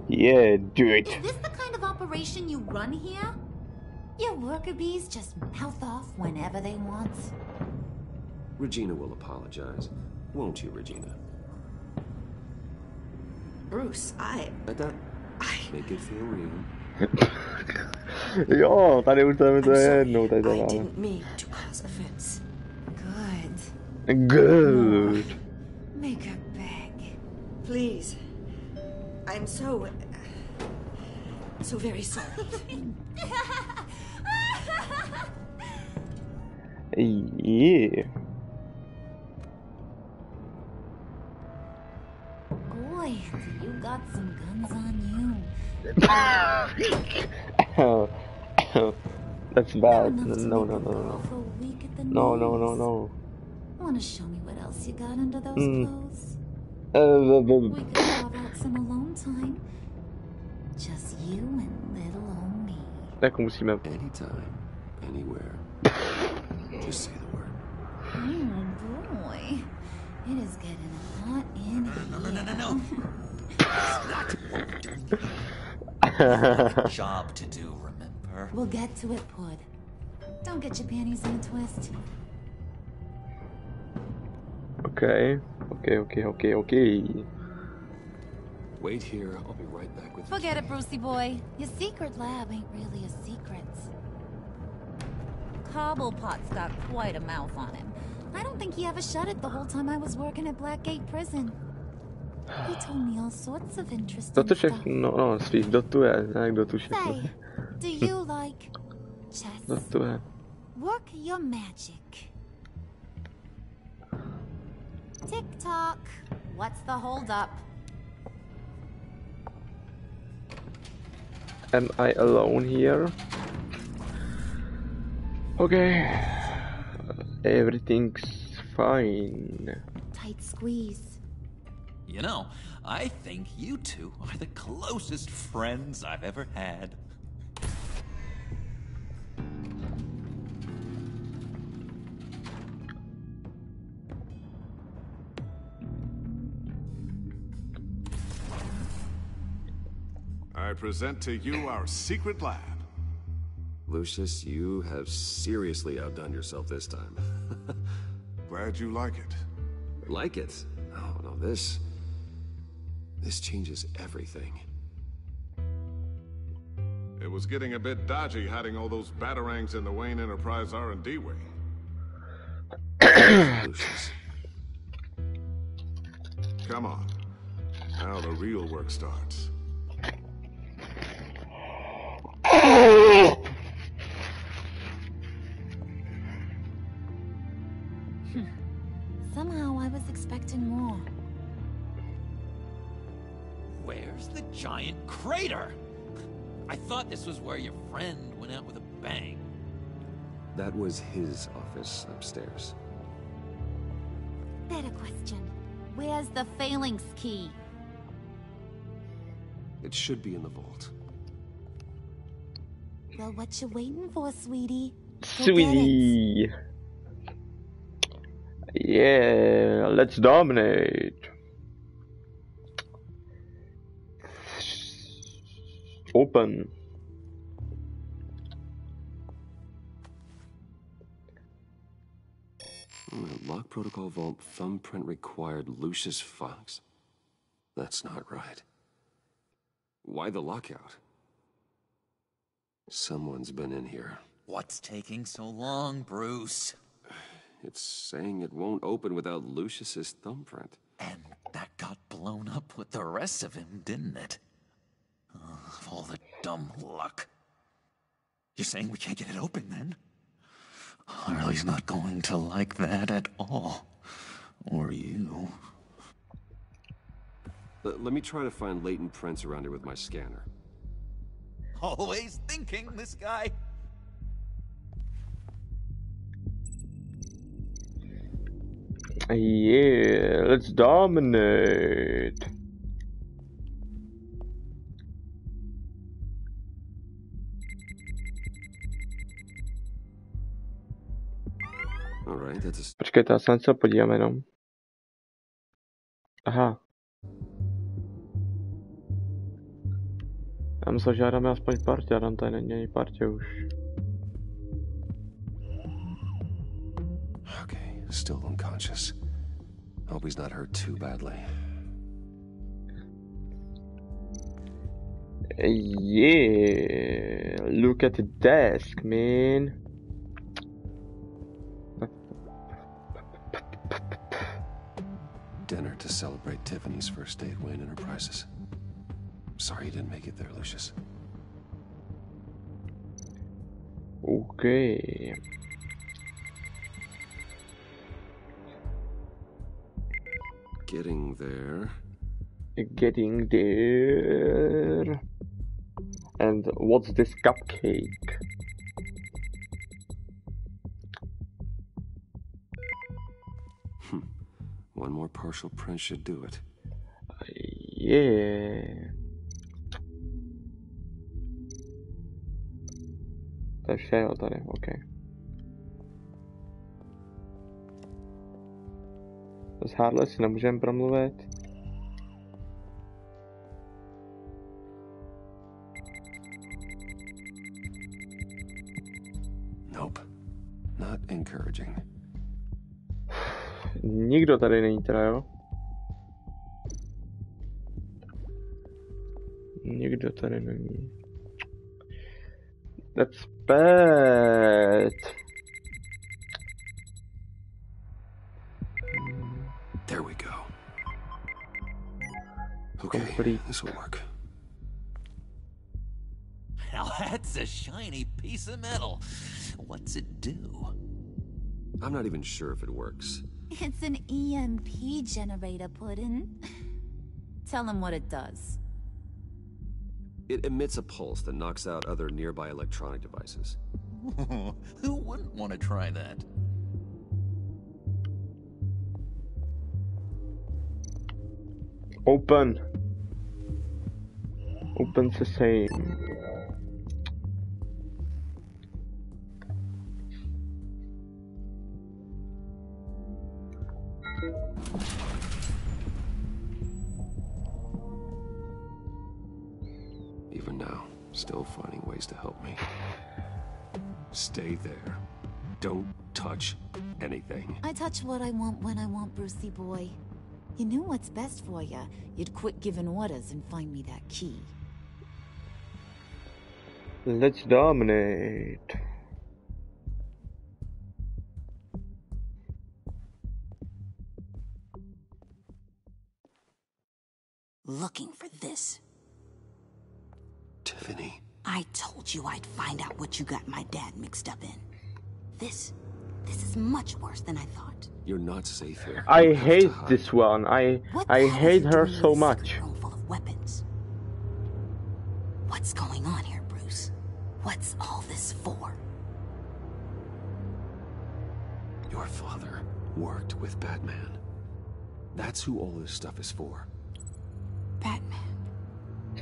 Yeah, do it. Is this the kind of operation you run here? Your worker bees just mouth off whenever they want. Regina will apologize. Won't you, Regina? Bruce, Make it feel real. Jo, tady už to je jednou, tady to I máme. didn't mean to cause offense. Good. Make her beg. Please. I'm so very sorry. Yeah. Boy, you got some guns on you. That's bad. No. No. Wanna show me what else you got under those clothes? We could carve out some alone time. Just you and little old me. Jako musíme. Anytime, anywhere. Just say the word. Oh boy. It is getting hot in here. No. It's a job to do, remember? We'll get to it, Pud. Don't get your panties in a twist. Okay. Wait here, I'll be right back with you. Forget it, Brucey boy. Your secret lab ain't really a secret. Cobblepot's got quite a mouth on him. I don't think he ever shut it the whole time I was working at Blackgate Prison. He told me all sorts of interesting stuff. No, spíš dotuje, ne, kdo tu všechno. Say, do you like chess? Dotuje. Work your magic. Tick-tock. What's the hold-up? Am I alone here? Okay. Everything's fine. Tight squeeze. You know, I think you two are the closest friends I've ever had. I present to you our secret lab. Lucius, you have seriously outdone yourself this time. Glad you like it. Like it? Oh, no, this changes everything. It was getting a bit dodgy hiding all those batarangs in the Wayne Enterprise R&D wing. Lucius. Come on. Now the real work starts. Somehow I was expecting more. Where's the giant crater? I thought this was where your friend went out with a bang. That was his office upstairs. Better question. Where's the phalanx key? It should be in the vault. Well, what you waiting for, sweetie? Go Sweetie. Yeah, let's dominate. Open. Lock protocol vault thumbprint required Lucius Fox. That's not right. Why the lockout? Someone's been in here. What's taking so long, Bruce? It's saying it won't open without Lucius's thumbprint. And that got blown up with the rest of him, didn't it? All the dumb luck. You're saying we can't get it open, then? Harley's not going to like that at all. Or you. Let me try to find latent prints around here with my scanner. Always thinking, this guy. Yeah, let's dominate. Alright, that's a... Počkejte, já se na co podívám jenom. Aha. Já myslel, že hráme aspoň partě, a tam tady není ani partě už. Okay, still unconscious. Hope he's not hurt too badly. Yeah, look at the desk, man. Dinner to celebrate Tiffany's first day at Wayne Enterprises. Sorry you didn't make it there, Lucius. Okay. Getting there. Getting there. And what's this cupcake? One more partial print should do it. Yeah. To je vše, jo, tady, OK. S Harley si nemůžeme promluvit. Nope. Not encouraging. Nikdo tady není teda, jo? Nikdo tady není. That's bad. There we go. Okay, this will work. Now that's a shiny piece of metal. What's it do? I'm not even sure if it works. It's an EMP generator, Puddin'. Tell him what it does. It emits a pulse that knocks out other nearby electronic devices. Who wouldn't want to try that? Open. Open the same. Even now, still finding ways to help me. Stay there. Don't touch anything. I touch what I want when I want, Brucey boy. You knew what's best for you. You'd quit giving orders and find me that key. Let's dominate. Looking for this. Tiffany. I told you I'd find out what you got my dad mixed up in. This is much worse than I thought. You're not safe here. I hate this one. I hate her so much. Room full of weapons. What's going on here, What's all this for? Your father worked with Batman. That's who all this stuff is for. Batman.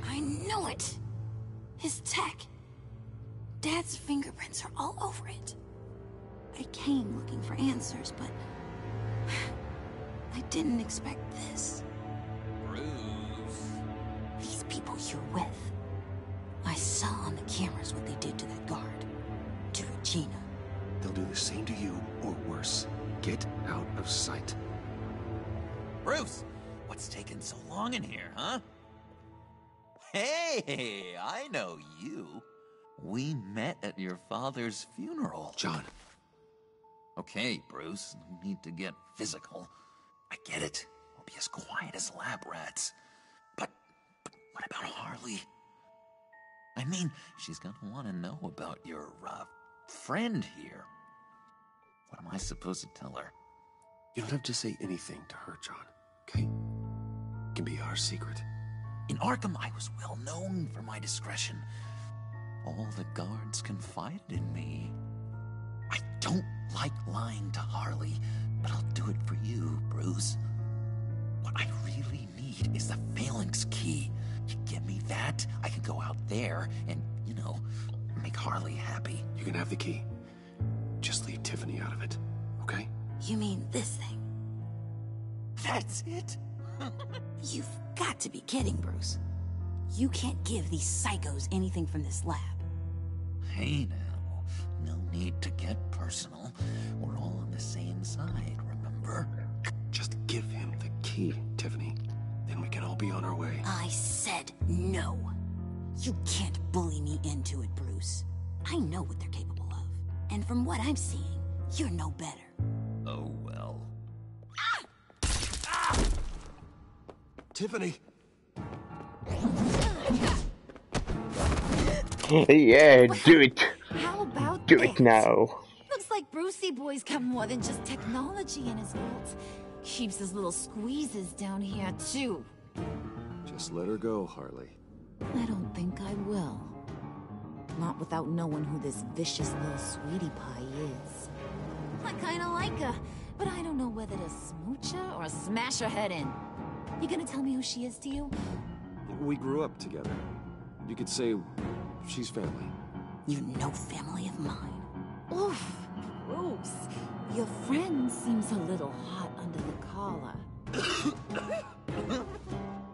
I know it! His tech. Dad's fingerprints are all over it. I came looking for answers, but I didn't expect this. Bruce. These people you're with. I saw on the cameras what they did to that guard. To Regina. They'll do the same to you, or worse. Get out of sight. Bruce, what's taking so long in here, huh? Hey, I know you. We met at your father's funeral. John. Okay, Bruce, no need to get physical. I get it. We'll be as quiet as lab rats. But what about Harley? I mean, she's gonna want to know about your, friend here. What am I supposed to tell her? You don't have to say anything to her, John, okay? It can be our secret. In Arkham, I was well known for my discretion. All the guards confided in me. I don't like lying to Harley, but I'll do it for you, Bruce. What I really need is the phalanx key. You give me that, I can go out there and, make Harley happy. You can have the key. Just leave Tiffany out of it, okay? You mean this thing? That's it? You've got to be kidding, Bruce. You can't give these psychos anything from this lab. Hey now, no need to get personal. We're all on the same side, remember? Just give him the key, Tiffany. Then we can all be on our way. I said no. You can't bully me into it, Bruce. I know what they're capable of. And from what I'm seeing, you're no better. Oh, well. Tiffany! Yeah, do it! How about Do that? it now. Looks like Brucey Boy's got more than just technology in his vault. Keeps his little squeezes down here, too. Just let her go, Harley. I don't think I will. Not without knowing who this vicious little sweetie pie is. I kinda like her, but I don't know whether to smooch her or smash her head in. You gonna tell me who she is to you? We grew up together. You could say she's family. You're no family of mine. Oof, Bruce. Your friend seems a little hot under the collar.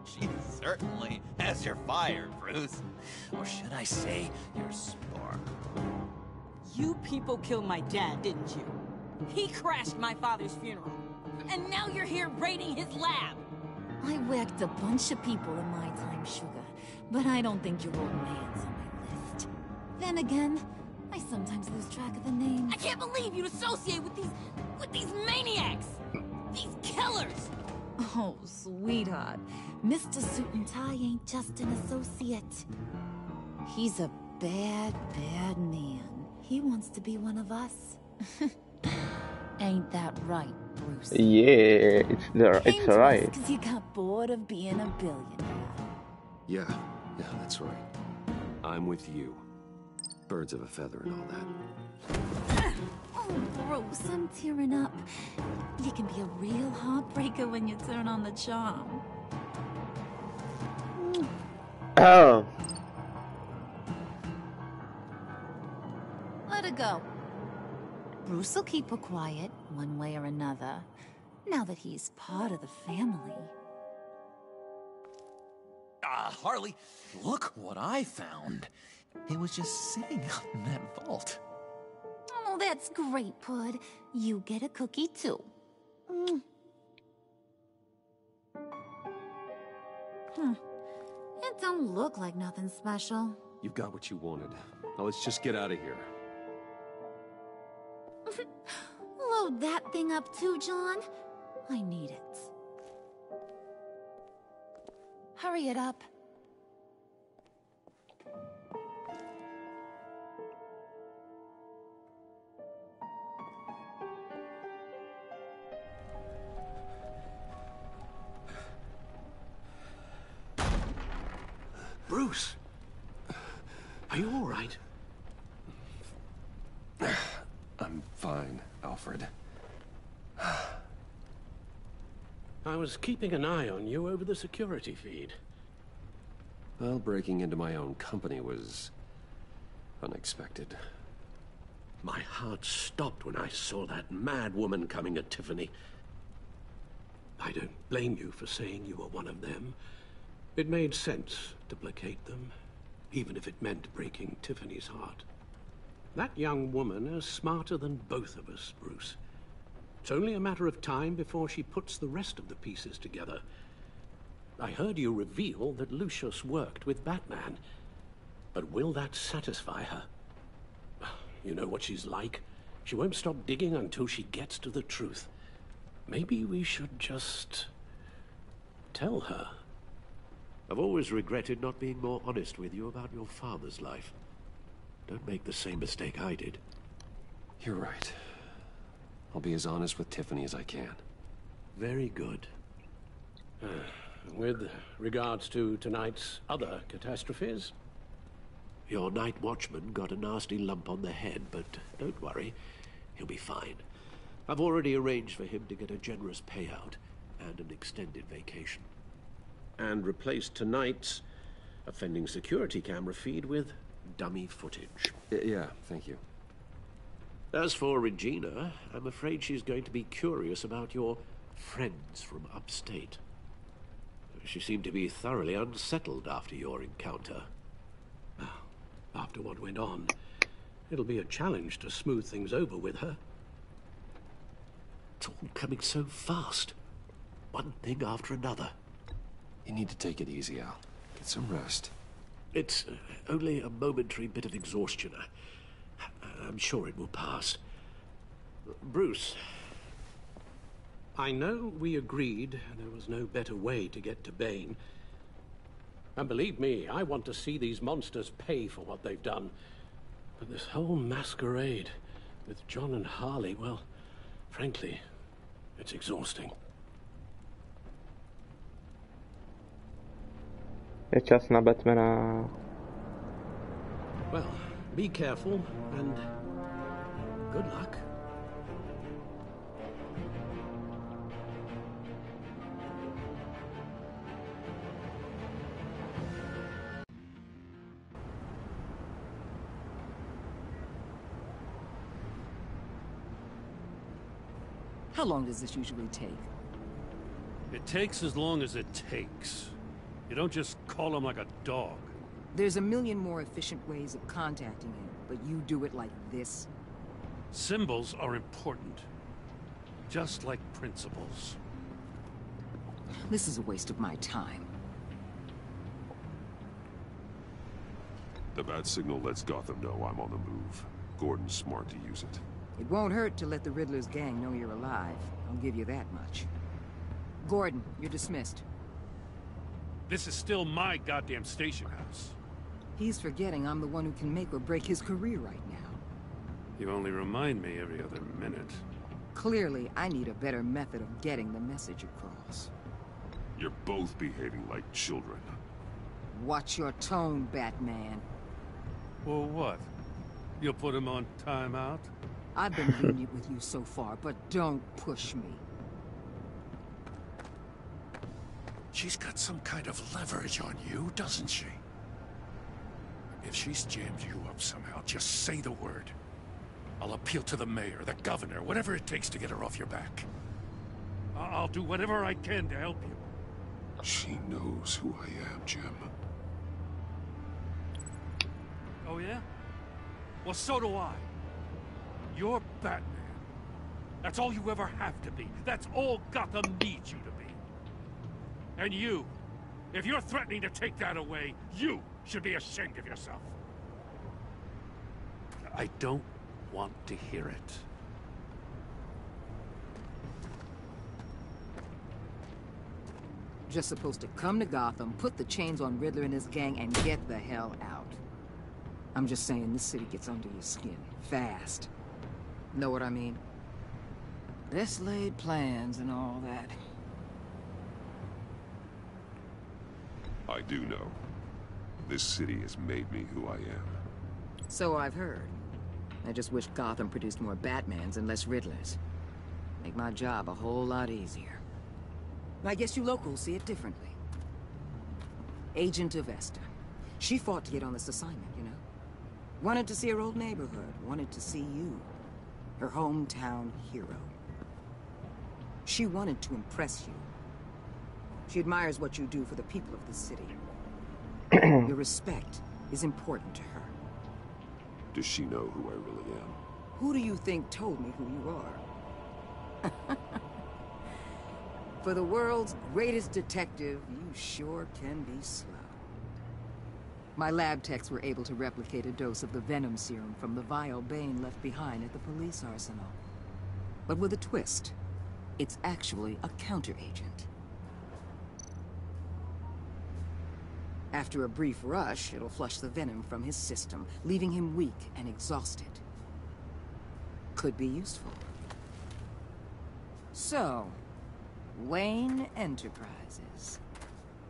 She certainly has your fire, Bruce. Or should I say, your spark. You people killed my dad, didn't you? He crashed my father's funeral. And now you're here raiding his lab. I whacked a bunch of people in my time, Sugar, but I don't think your old man's on my list. Then again, I sometimes lose track of the names. I can't believe you'd associate with these maniacs! These killers! Oh, sweetheart. Mr. Suit and Tie ain't just an associate. He's a bad, bad man. He wants to be one of us. Ain't that right, Bruce? Yeah, it's right. Because you got bored of being a billionaire. Yeah, that's right. I'm with you. Birds of a feather and all that. Oh, Bruce, I'm tearing up. You can be a real heartbreaker when you turn on the charm. Oh. Let her go. Bruce will keep her quiet, one way or another, now that he's part of the family. Harley, look what I found. It was just sitting up in that vault. Oh, that's great, Pud. You get a cookie, too. It don't look like nothing special. You've got what you wanted. Now let's just get out of here. Load that thing up too, John. I need it. Hurry it up. Bruce, are you all right? I'm fine, Alfred. I was keeping an eye on you over the security feed. Well, breaking into my own company was unexpected. My heart stopped when I saw that mad woman coming at Tiffany. I don't blame you for saying you were one of them. It made sense to placate them, even if it meant breaking Tiffany's heart. That young woman is smarter than both of us, Bruce. It's only a matter of time before she puts the rest of the pieces together. I heard you reveal that Lucius worked with Batman. But will that satisfy her? You know what she's like. She won't stop digging until she gets to the truth. Maybe we should just tell her. I've always regretted not being more honest with you about your father's life. Don't make the same mistake I did. You're right. I'll be as honest with Tiffany as I can. Very good. With regards to tonight's other catastrophes? Your night watchman got a nasty lump on the head, but don't worry. He'll be fine. I've already arranged for him to get a generous payout and an extended vacation. And replaced tonight's offending security camera feed with dummy footage. Yeah, thank you. As for Regina, I'm afraid she's going to be curious about your friends from upstate. She seemed to be thoroughly unsettled after your encounter. After what went on, it'll be a challenge to smooth things over with her. It's all coming so fast. One thing after another. You need to take it easy, Al. Get some rest. It's only a momentary bit of exhaustion. I'm sure it will pass. Bruce. I know we agreed there was no better way to get to Bane. And believe me, I want to see these monsters pay for what they've done. But this whole masquerade with John and Harley, well, frankly, it's exhausting. Je čas na Batmana. Well, be careful and good luck. How long does this usually take? It takes as long as it takes. You don't just call him like a dog. There's a million more efficient ways of contacting him, but you do it like this? Symbols are important. Just like principles. This is a waste of my time. The bat signal lets Gotham know I'm on the move. Gordon's smart to use it. It won't hurt to let the Riddler's gang know you're alive. I'll give you that much. Gordon, you're dismissed. This is still my goddamn station house. He's forgetting I'm the one who can make or break his career right now. You only remind me every other minute. Clearly, I need a better method of getting the message across. You're both behaving like children. Watch your tone, Batman. Well, what? You'll put him on timeout? I've been lenient with you so far, but don't push me. She's got some kind of leverage on you, doesn't she? If she's jammed you up somehow, just say the word. I'll appeal to the mayor, the governor, whatever it takes to get her off your back. I'll do whatever I can to help you. She knows who I am, Jim. Oh, yeah? Well, so do I. You're Batman. That's all you ever have to be. That's all Gotham needs you to be. And you, if you're threatening to take that away, you should be ashamed of yourself. I don't want to hear it. Just supposed to come to Gotham, put the chains on Riddler and his gang, and get the hell out. I'm just saying, this city gets under your skin. Fast. Know what I mean? Best laid plans and all that. I do know. This city has made me who I am. So I've heard. I just wish Gotham produced more Batmans and less Riddlers. Make my job a whole lot easier. I guess you locals see it differently. Agent Avesta. She fought to get on this assignment, you know? Wanted to see her old neighborhood. Wanted to see you. Her hometown hero. She wanted to impress you. She admires what you do for the people of the city. Your respect is important to her. Does she know who I really am? Who do you think told me who you are? For the world's greatest detective, you sure can be slow. My lab techs were able to replicate a dose of the venom serum from the vial Bane left behind at the police arsenal. But with a twist. It's actually a counter-agent. After a brief rush, it'll flush the venom from his system, leaving him weak and exhausted. Could be useful. So, Wayne Enterprises.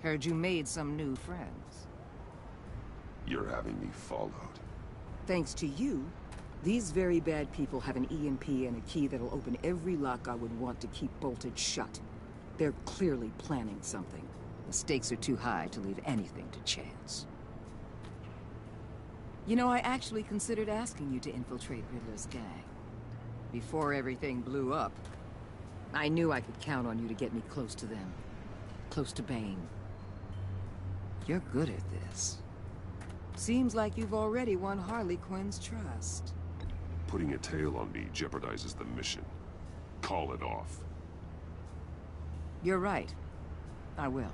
Heard you made some new friends. You're having me followed. Thanks to you, these very bad people have an EMP and a key that'll open every lock I would want to keep bolted shut. They're clearly planning something. The stakes are too high to leave anything to chance. You know, I actually considered asking you to infiltrate Riddler's gang. Before everything blew up, I knew I could count on you to get me close to them. Close to Bane. You're good at this. Seems like you've already won Harley Quinn's trust. Putting a tail on me jeopardizes the mission. Call it off. You're right. I will.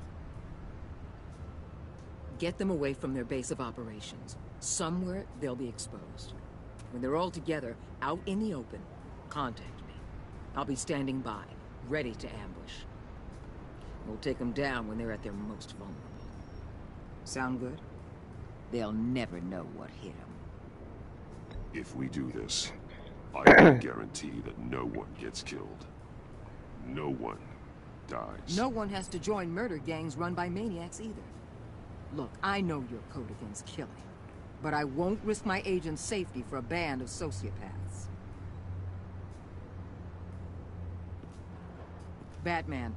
Get them away from their base of operations. Somewhere they'll be exposed. When they're all together, out in the open, contact me. I'll be standing by, ready to ambush. We'll take them down when they're at their most vulnerable. Sound good? They'll never know what hit them. If we do this, I can guarantee that no one gets killed. No one dies. No one has to join murder gangs run by maniacs either. Look, I know your code against killing, but I won't risk my agent's safety for a band of sociopaths. Batman,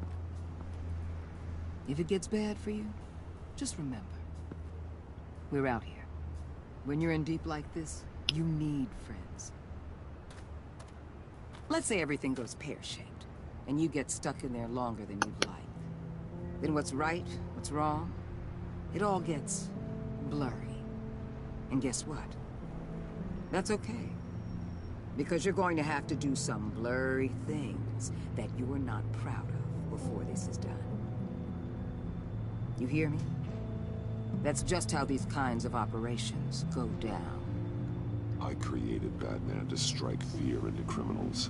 if it gets bad for you, just remember, we're out here. When you're in deep like this, you need friends. Let's say everything goes pear-shaped, and you get stuck in there longer than you'd like. Then what's right, what's wrong, it all gets blurry. And guess what? That's okay. Because you're going to have to do some blurry things that you're not proud of before this is done. You hear me? That's just how these kinds of operations go down. I created Batman to strike fear into criminals,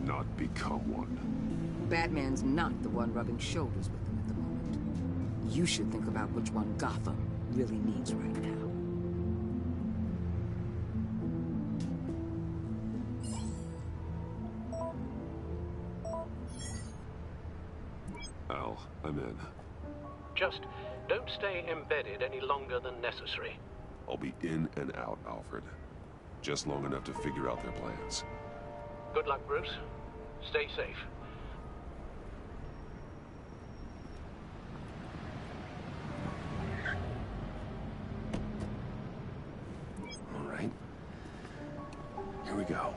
not become one. Batman's not the one rubbing shoulders with them at the moment. You should think about which one Gotham really needs right now. Al, I'm in. Just don't stay embedded any longer than necessary. I'll be in and out, Alfred. Just long enough to figure out their plans. Good luck, Bruce. Stay safe. All right. Here we go.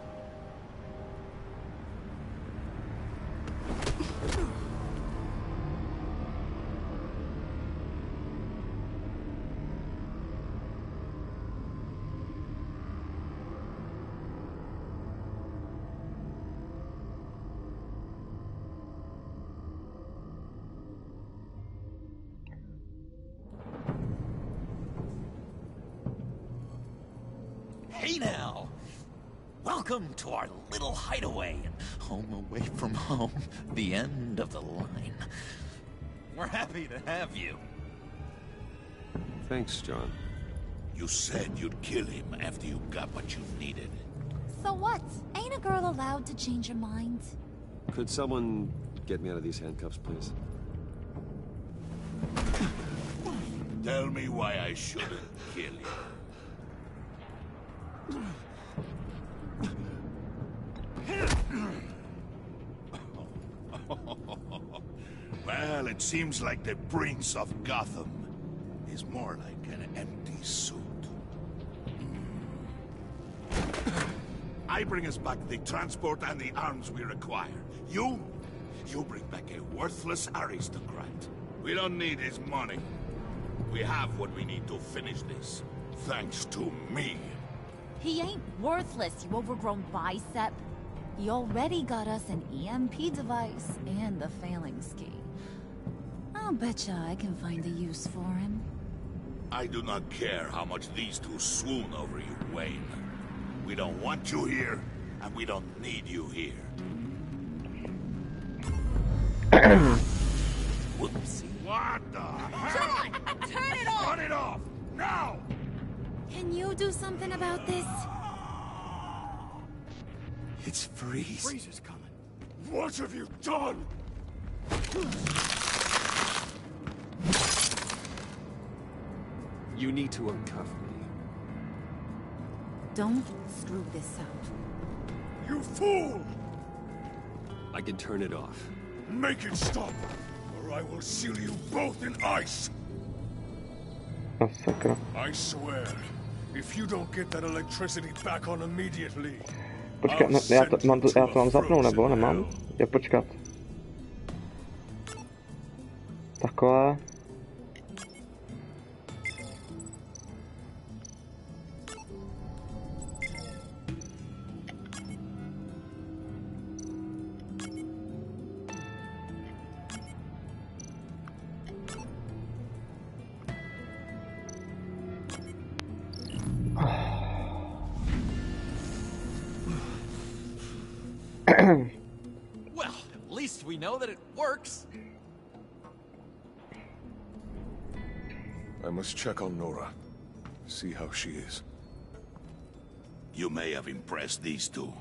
Hey now! Welcome to our little hideaway and home away from home, the end of the line. We're happy to have you. Thanks, John. You said you'd kill him after you got what you needed. So what? Ain't a girl allowed to change her mind? Could someone get me out of these handcuffs, please? Tell me why I shouldn't kill you. It seems like the Prince of Gotham is more like an empty suit. I bring us back the transport and the arms we require. You bring back a worthless aristocrat. We don't need his money. We have what we need to finish this. Thanks to me. He ain't worthless, you overgrown bicep. He already got us an EMP device and the phalanx key. I'll betcha I can find a use for him. I do not care how much these two swoon over you, Wayne. We don't want you here, and we don't need you here. Whoopsie. What the hell? John, turn it off! Cut it off! Now! Can you do something about this? It's Freeze. Freeze is coming. What have you done? You need to uncuff me. Don't screw this up. You fool! I can turn it off. Make it stop, or I will seal you both in ice! Masakra. I swear, if you don't get that electricity back on immediately, Počkat, ne, já to mám zapnout, nebo nemám? Jo, počkat. Takhle. Well, at least we know that it works. I must check on Nora. See how she is. You may have impressed these two,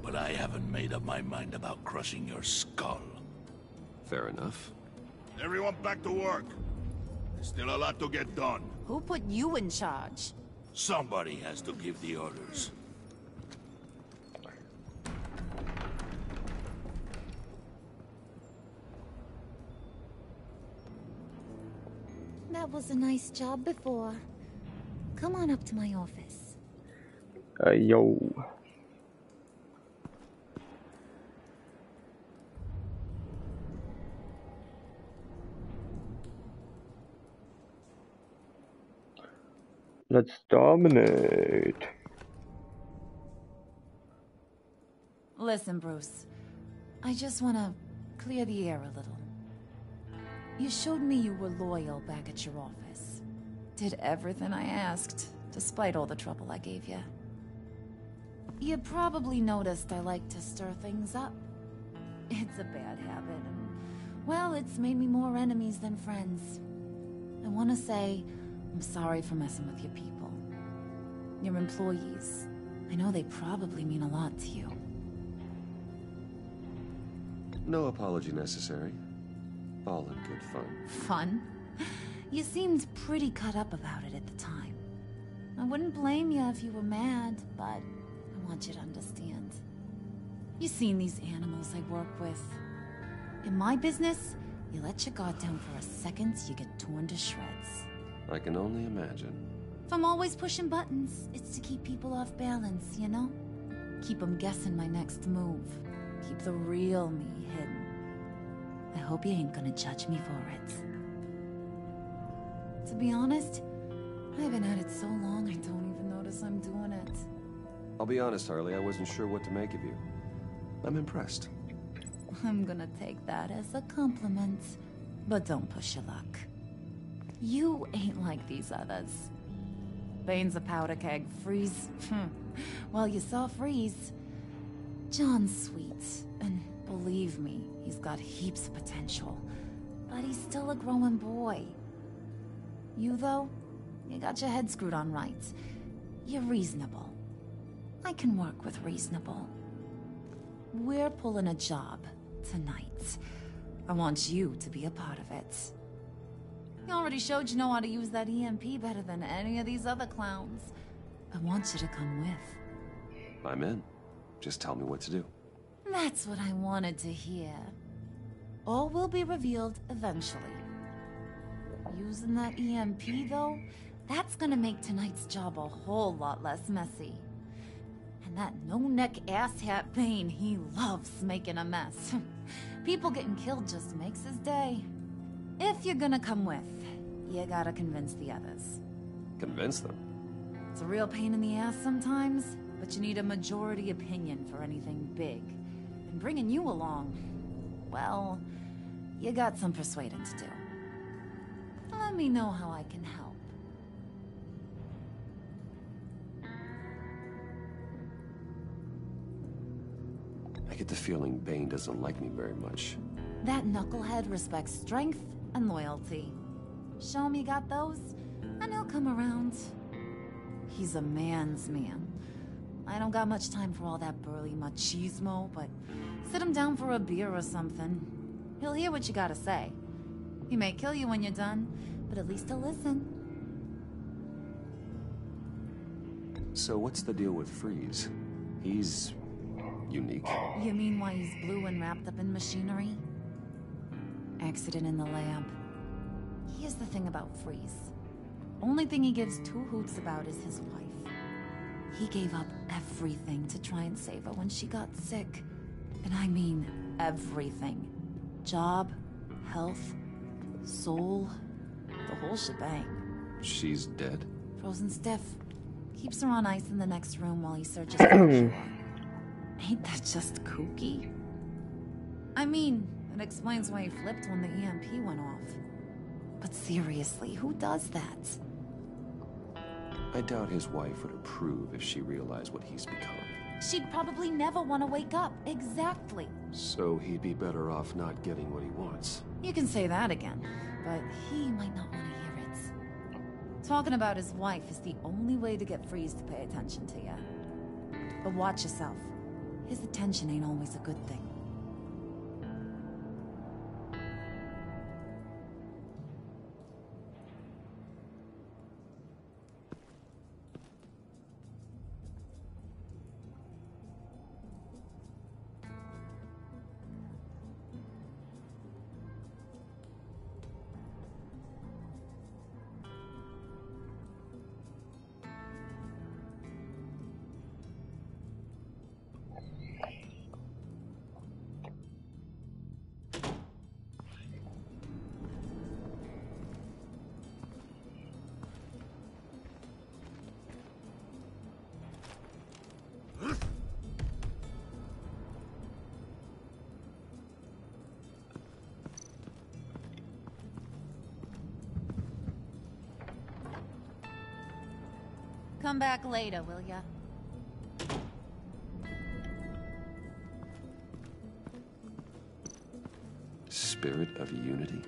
but I haven't made up my mind about crushing your skull. Fair enough. Everyone back to work. There's still a lot to get done. Who put you in charge? Somebody has to give the orders. That was a nice job before. Come on up to my office. Yo. Let's dominate. Listen, Bruce. I just want to clear the air a little. You showed me you were loyal back at your office. Did everything I asked, despite all the trouble I gave you. You probably noticed I like to stir things up. It's a bad habit, and, well, it's made me more enemies than friends. I want to say I'm sorry for messing with your people. Your employees. I know they probably mean a lot to you. No apology necessary. All in good fun. Fun? You seemed pretty cut up about it at the time. I wouldn't blame you if you were mad, but I want you to understand. You seen these animals I work with. In my business, you let your guard down for a second, you get torn to shreds. I can only imagine. If I'm always pushing buttons, it's to keep people off balance, you know? Keep them guessing my next move. Keep the real me hidden. I hope you ain't gonna judge me for it. To be honest, I've been at it so long I don't even notice I'm doing it. I'll be honest, Harley, I wasn't sure what to make of you. I'm impressed. I'm gonna take that as a compliment. But don't push your luck. You ain't like these others. Bane's a powder keg. Freeze. Well, you saw Freeze. John's sweet, and believe me, he's got heaps of potential. But he's still a growing boy. You, though, you got your head screwed on right. You're reasonable. I can work with reasonable. We're pulling a job tonight. I want you to be a part of it. You already showed you know how to use that EMP better than any of these other clowns. I want you to come with. I'm in. Just tell me what to do. That's what I wanted to hear. All will be revealed eventually. Using that EMP, though, that's gonna make tonight's job a whole lot less messy. And that no-neck asshat Bane, he loves making a mess. People getting killed just makes his day. If you're gonna come with, you gotta convince the others. Convince them? It's a real pain in the ass sometimes, but you need a majority opinion for anything big. And bringing you along, well, you got some persuading to do. Let me know how I can help. I get the feeling Bane doesn't like me very much. That knucklehead respects strength and loyalty. Show him you got those, and he'll come around. He's a man's man. I don't got much time for all that burly machismo, but sit him down for a beer or something. He'll hear what you gotta say. He may kill you when you're done, but at least he'll listen. So what's the deal with Freeze? He's unique. You mean why he's blue and wrapped up in machinery? Accident in the lab. Here's the thing about Freeze. Only thing he gives two hoots about is his wife. He gave up everything to try and save her when she got sick. And I mean everything. Job, health, soul, the whole shebang. She's dead? Frozen stiff. Keeps her on ice in the next room while he searches for her. Ain't that just kooky? I mean, it explains why he flipped when the EMP went off. But seriously, who does that? I doubt his wife would approve if she realized what he's become. She'd probably never want to wake up. Exactly. So he'd be better off not getting what he wants. You can say that again, but he might not want to hear it. Talking about his wife is the only way to get Freeze to pay attention to you. But watch yourself. His attention ain't always a good thing. Come back later, will ya? Spirit of unity?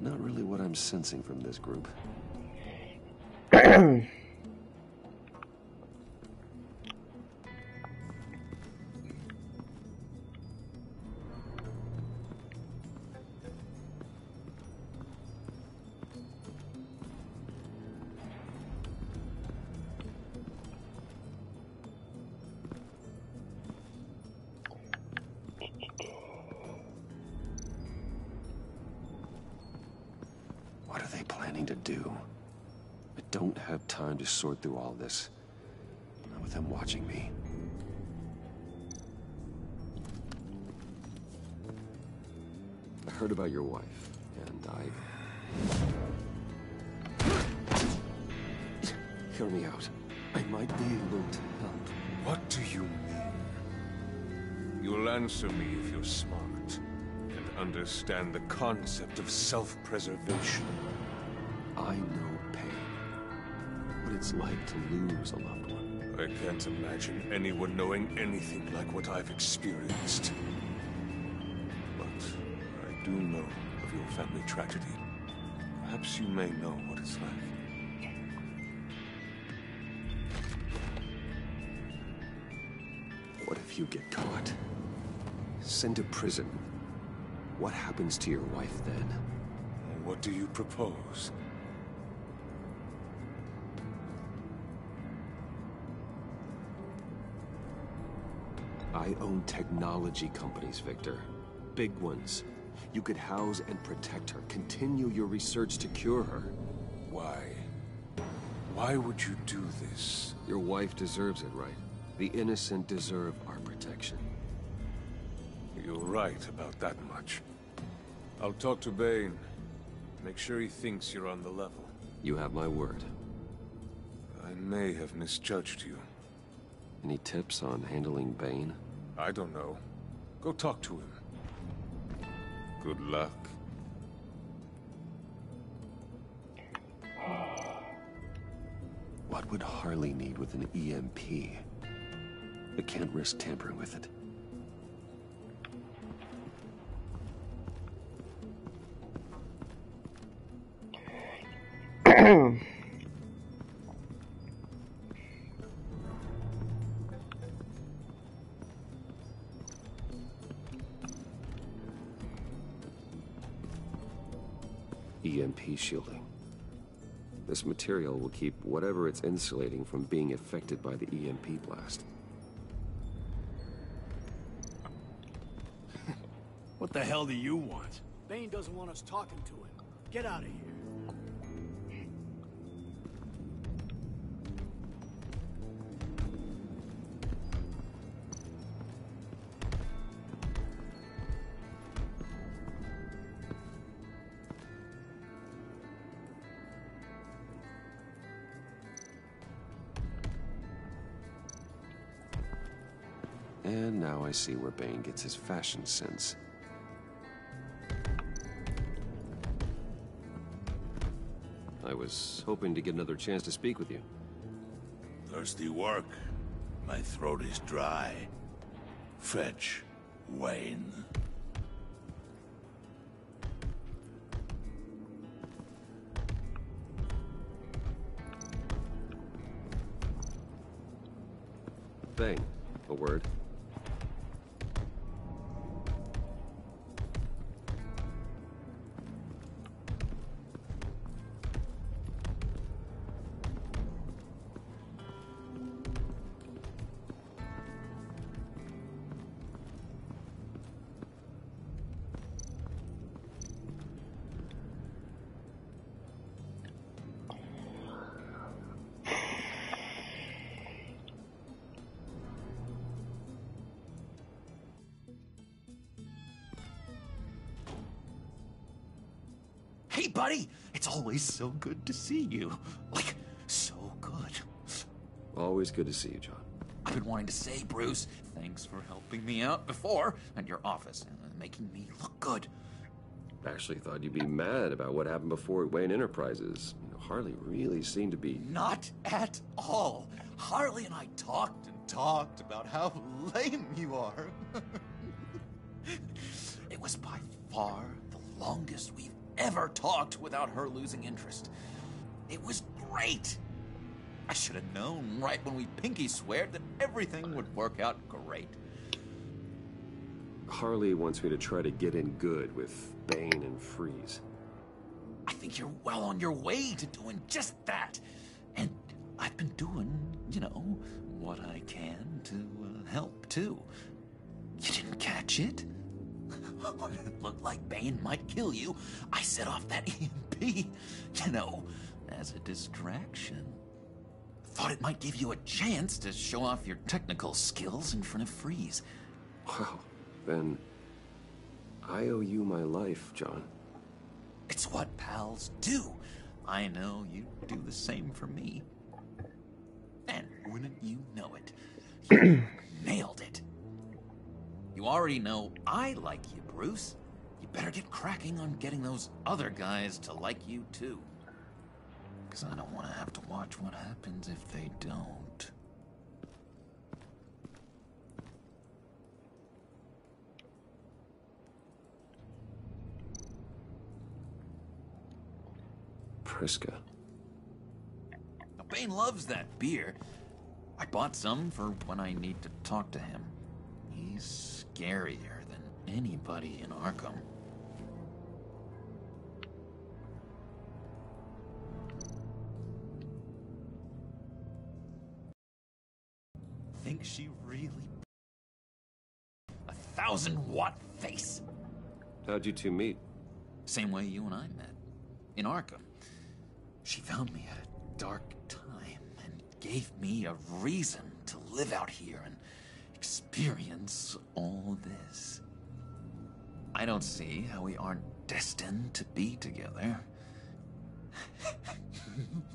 Not really what I'm sensing from this group. What are they planning to do? I don't have time to sort through all this. Not with them watching me. I heard about your wife, and Hear me out. I might be able to help. What do you mean? You'll answer me if you're smart and understand the concept of self-preservation. I know pain. What it's like to lose a loved one. I can't imagine anyone knowing anything like what I've experienced. But I do know of your family tragedy. Perhaps you may know what it's like. What if you get caught? Sent to prison. What happens to your wife then? What do you propose? I own technology companies, Victor. Big ones. You could house and protect her, continue your research to cure her. Why? Why would you do this? Your wife deserves it, right? The innocent deserve our protection. You're right about that much. I'll talk to Bane. Make sure he thinks you're on the level. You have my word. I may have misjudged you. Any tips on handling Bane? I don't know. Go talk to him. Good luck. What would Harley need with an EMP? I can't risk tampering with it. EMP shielding. This material will keep whatever it's insulating from being affected by the EMP blast. What the hell do you want? Bane doesn't want us talking to him. Get out of here. And now I see where Bane gets his fashion sense. I was hoping to get another chance to speak with you. Thirsty work. My throat is dry. Fetch Wayne. Bane, a word. Hey, buddy! It's always so good to see you. Like, so good. Always good to see you, John. I've been wanting to say, Bruce, thanks for helping me out before at your office and making me look good. Actually thought you'd be mad about what happened before at Wayne Enterprises. You know, Harley really seemed to be... Not at all. Harley and I talked and talked about how lame you are. It was by far the longest we've ever talked without her losing interest. It was great. I should have known right when we pinky sweared that everything would work out great. Harley wants me to try to get in good with Bane and Freeze. I think you're well on your way to doing just that. And I've been doing, you know, what I can to help, too. You didn't catch it? When it looked like Bane might kill you, I set off that EMP, you know, as a distraction. Thought it might give you a chance to show off your technical skills in front of Freeze. Wow, then I owe you my life, John. It's what pals do. I know you do the same for me. And wouldn't you know it, you nailed it. You already know I like you, Bruce. You better get cracking on getting those other guys to like you, too. Because I don't want to have to watch what happens if they don't. Priska. Now, Bane loves that beer. I bought some for when I need to talk to him. He's scarier than anybody in Arkham. Think she really... 1,000-watt face? How'd you two meet? Same way you and I met. In Arkham. She found me at a dark time and gave me a reason to live out here and experience all this. I don't see how we aren't destined to be together.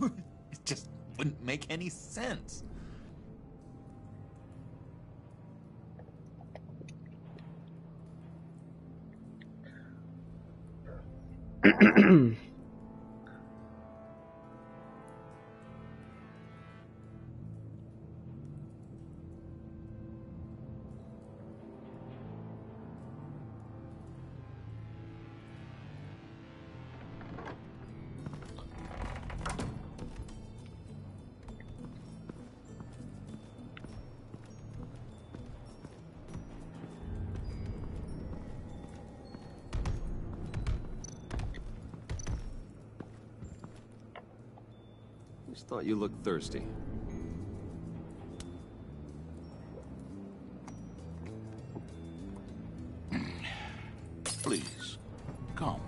It just wouldn't make any sense. Just thought you looked thirsty. Please, come.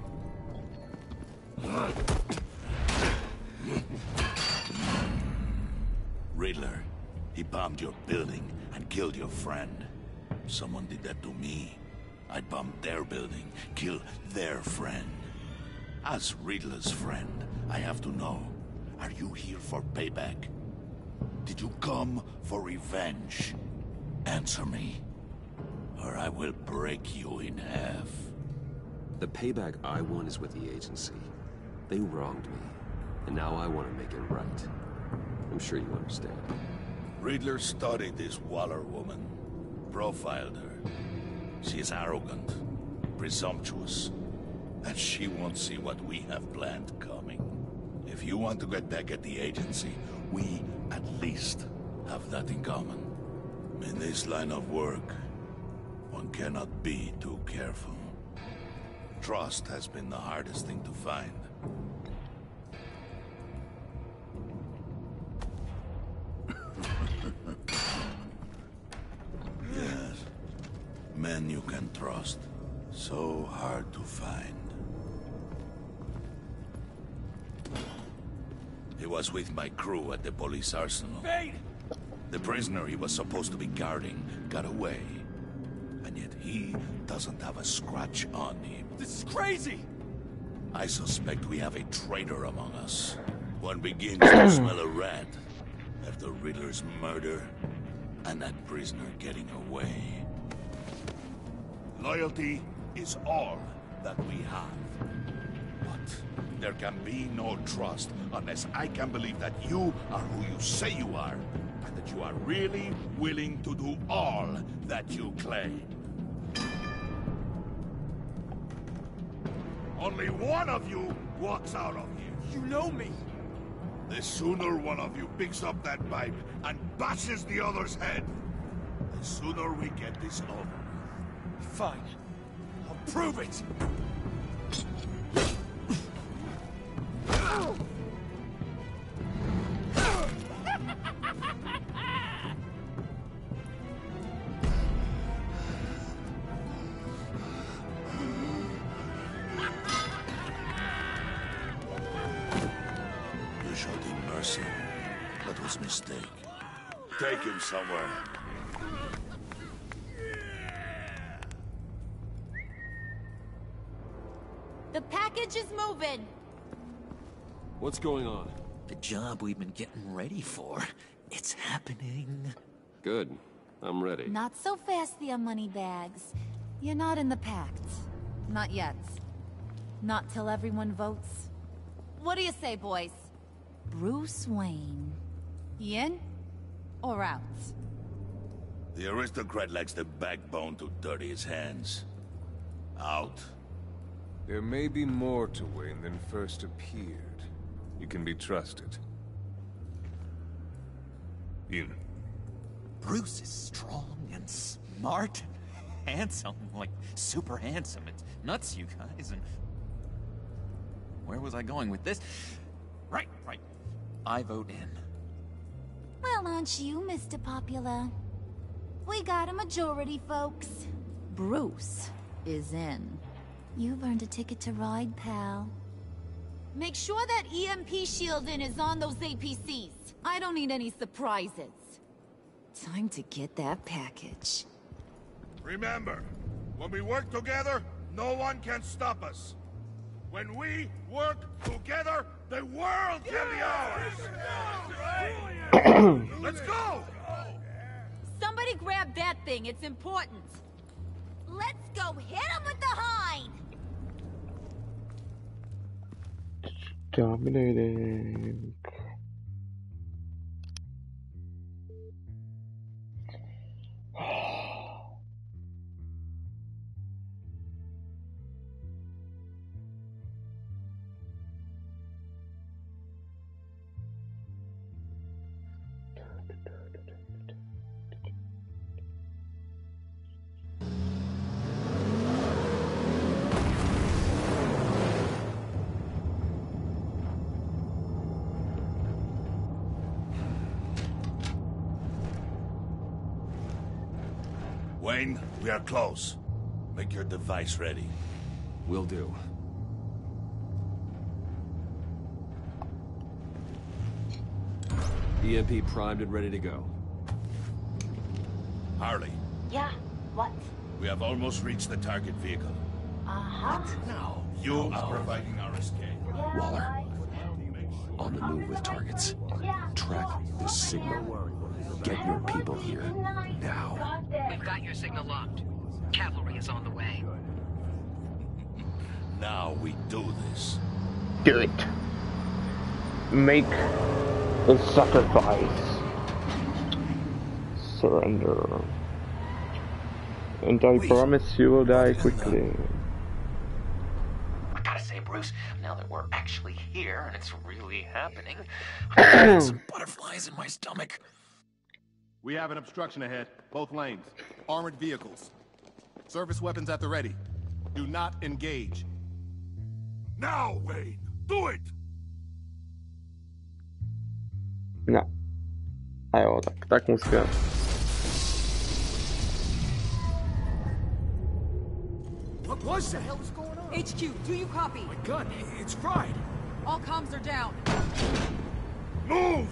Riddler, he bombed your building and killed your friend. Someone did that to me. I'd bomb their building, kill their friend. As Riddler's friend, I have to know, are you here for payback? Did you come for revenge? Answer me, or I will break you in half. The payback I want is with the agency. They wronged me, and now I want to make it right. I'm sure you understand. Riddler studied this Waller woman, profiled her. She is arrogant, presumptuous, and she won't see what we have planned coming. If you want to get back at the agency, we at least have that in common. In this line of work, one cannot be too careful. Trust has been the hardest thing to find. Yes, men you can trust. So hard to find. He was with my crew at the police arsenal. Bane! The prisoner he was supposed to be guarding got away. And yet he doesn't have a scratch on him. This is crazy! I suspect we have a traitor among us. One begins to smell a rat after Riddler's murder and that prisoner getting away. Loyalty is all that we have. But there can be no trust unless I can believe that you are who you say you are, and that you are really willing to do all that you claim. Only one of you walks out of here. You know me. The sooner one of you picks up that pipe and bashes the other's head, the sooner we get this over. Fine. I'll prove it! You showed him mercy. That was a mistake. Take him somewhere. The package is moving. What's going on? The job we've been getting ready for. It's happening. Good. I'm ready. Not so fast, the Moneybags. You're not in the Pact. Not yet. Not till everyone votes. What do you say, boys? Bruce Wayne. He in? Or out? The aristocrat lacks the backbone to dirty his hands. Out. There may be more to Wayne than first appeared. You can be trusted. In. Bruce is strong and smart and handsome, like super handsome. It's nuts, you guys, and... Where was I going with this? Right. I vote in. Well, aren't you, Mr. Popular? We got a majority, folks. Bruce is in. You've earned a ticket to ride, pal. Make sure that EMP shielding is on those APCs. I don't need any surprises. Time to get that package. Remember, when we work together, no one can stop us. When we work together, the world can be ours! Let's go! Somebody grab that thing, it's important. Let's go hit him with the hind! Dominating. Wayne, we are close. Make your device ready. Will do. EMP primed and ready to go. Harley, Yeah, what? we have almost reached the target vehicle. Uh-huh. Now, you are providing our escape. Waller, on the move with targets. Track this signal. Get your people here, now. We've got your signal locked. Cavalry is on the way. Now we do this. Do it. Make the sacrifice. Surrender. And I promise you will die quickly. I gotta say, Bruce, now that we're actually here and it's really happening, I'm getting some butterflies in my stomach. We have an obstruction ahead, both lanes. Armored vehicles. Service weapons at the ready. Do not engage. Now, Wayne! Do it! No. A jo, tak musíme. What was that? What the hell is going on? HQ, do you copy? My gun, it's fried. All comms are down. Move!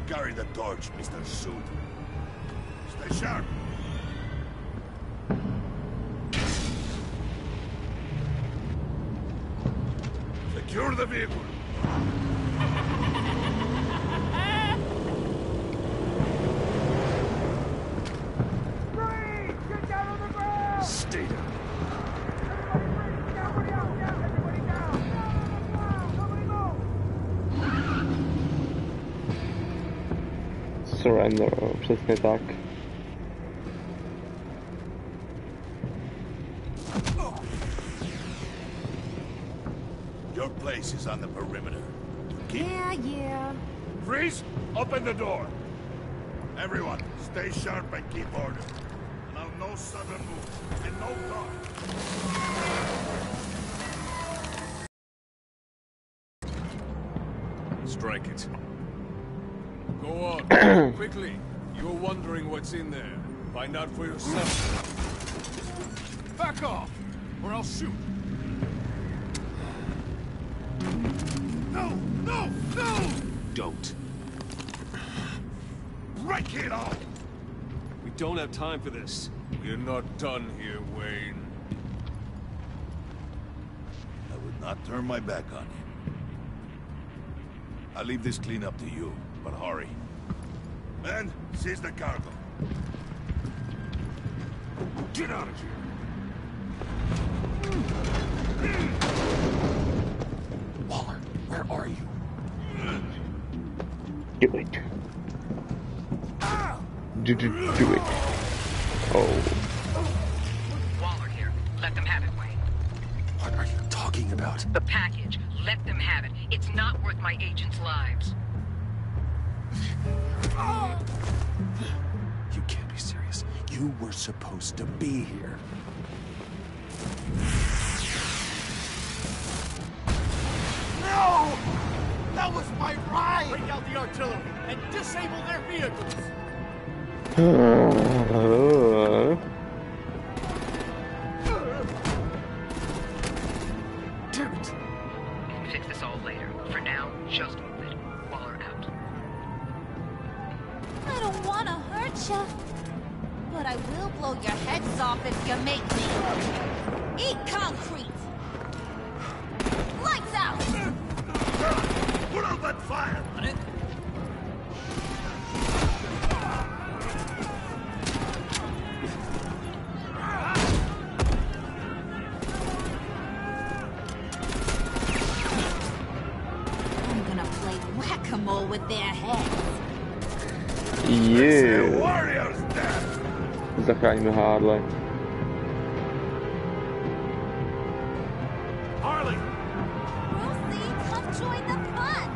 Carry the torch, Mr. Suit. Stay sharp. Secure the vehicle. Get down on the ground! Stay down. Surrender, přesně tak. Your place is on the perimeter. Yeah. Freeze! Open the door! Everyone, stay sharp and keep order. Now no sudden moves, and no talk. Strike it. Go on, quickly. You're wondering what's in there. Find out for yourself. Back off, or I'll shoot. No! No! No! Don't. Break it off! We don't have time for this. We're not done here, Wayne. I would not turn my back on you. I'll leave this clean up to you, but hurry. Men, seize the cargo. Get out of here. Waller, where are you? Do it. Do it. Oh. Waller here. Let them have it, Wayne. What are you talking about? The package. Let them have it. It's not worth my agents' lives. You can't be serious. You were supposed to be here. No! That was my ride! Break out the artillery and disable their vehicles! gotcha. But I will blow your heads off if you make me. Eat concrete! Lights out! Put out that fire! I'm gonna play whack-a-mole with their heads. Yeah. Warriors dead! Zachráníme Harley. Harley! Lucy, come join the fun!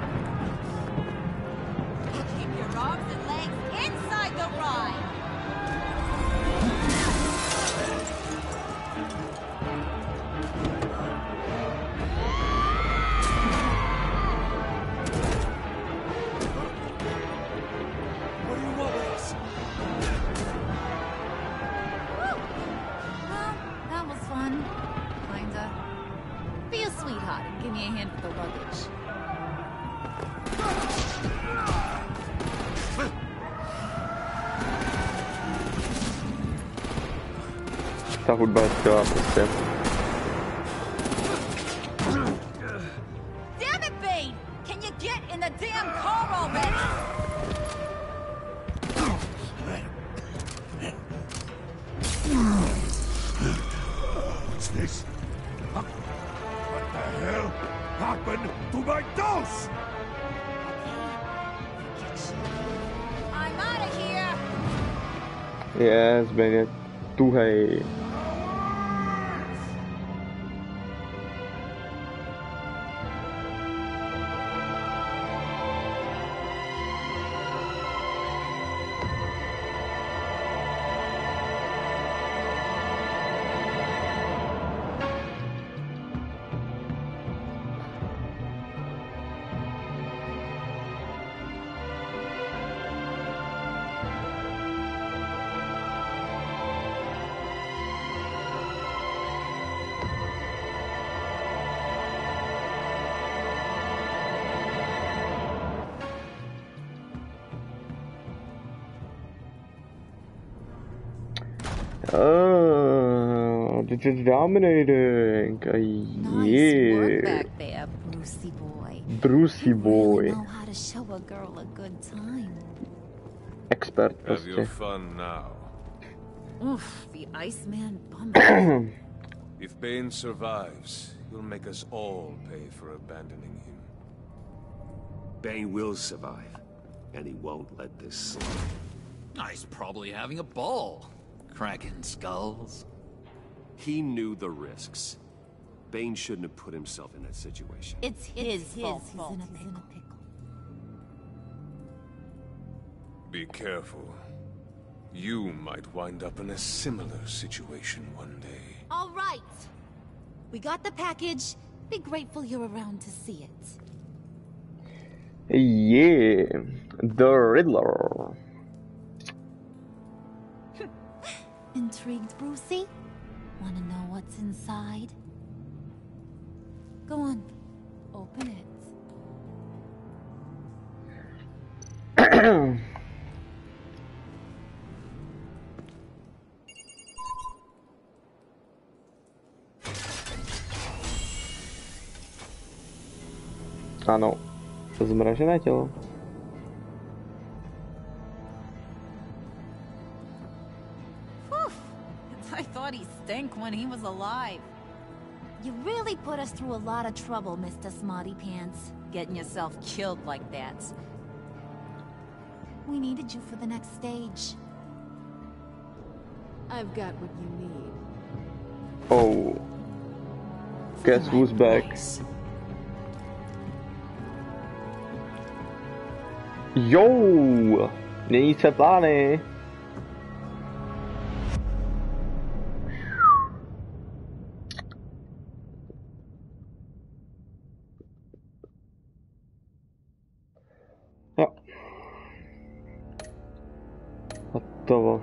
Keep your arms and legs inside the ride! What do you want with us? Well, that was fun. Kinda. Be a sweetheart and give me a hand with the luggage. Ta hudba je skvělá prostě. Damn it, Bane! Can you get in the damn car already? What's this? What the hell happened to my dose? I'm out of here! Yes, Ben je tuhej. Oh, this is dominating. Nice work Yeah. back there, Brucey boy. Brucey You boy. really know how to show a girl a good time. Expert Have your prostě. fun now. Oof, the Iceman bummed. If Bane survives, he'll make us all pay for abandoning him. Bane will survive, and he won't let this slide. He's probably having a ball. Cracking skulls. He knew the risks. Bane shouldn't have put himself in that situation. It's his fault. He's in a pickle. Be careful. You might wind up in a similar situation one day. All right. We got the package. Be grateful you're around to see it. Yeah. The Riddler. Intrigued, Brucey? Want to know what's inside? Go on. Open it. Ano. Zmražené tělo. I thought he stank when he was alive. You really put us through a lot of trouble, Mr. Smarty Pants. Getting yourself killed like that. We needed you for the next stage. I've got what you need. Oh. Guess who's back? Yo! Mění se plány. Jo. Hotovo.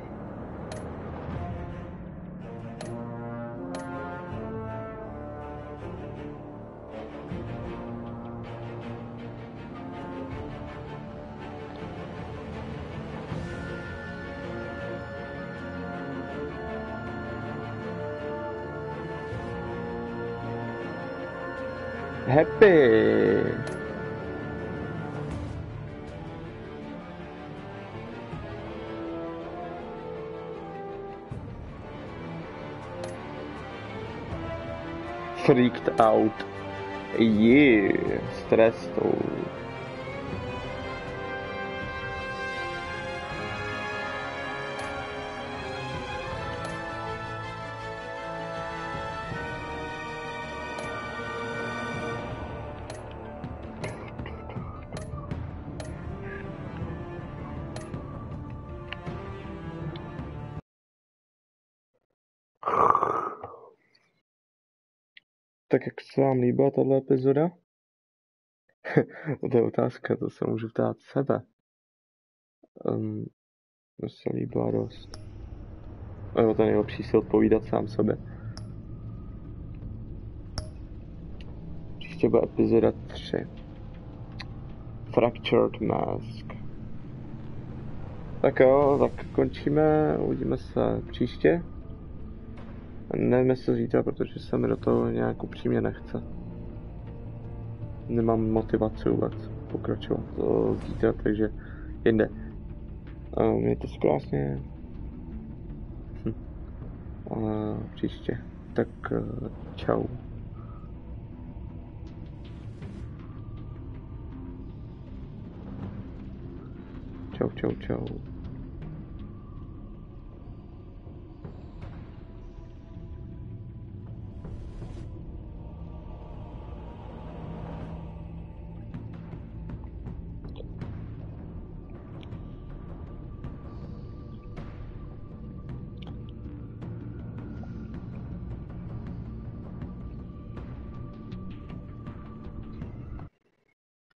Happy! Freaked out. Yeah, stressed out. Tak jak se vám líbila tato epizoda? To je otázka, to se můžu ptát sebe. Mně se líbila dost. Ano, to nejlepší si odpovídat sám sobě. Příště bude epizoda 3. Fractured Mask. Tak jo, tak končíme, uvidíme se příště. Nevím, jestli zítra, protože se mi do toho nějak upřímně nechce. Nemám motivaci vůbec pokračovat zítra, takže jinde. Mějte se krásně. A příště. Tak čau. Čau.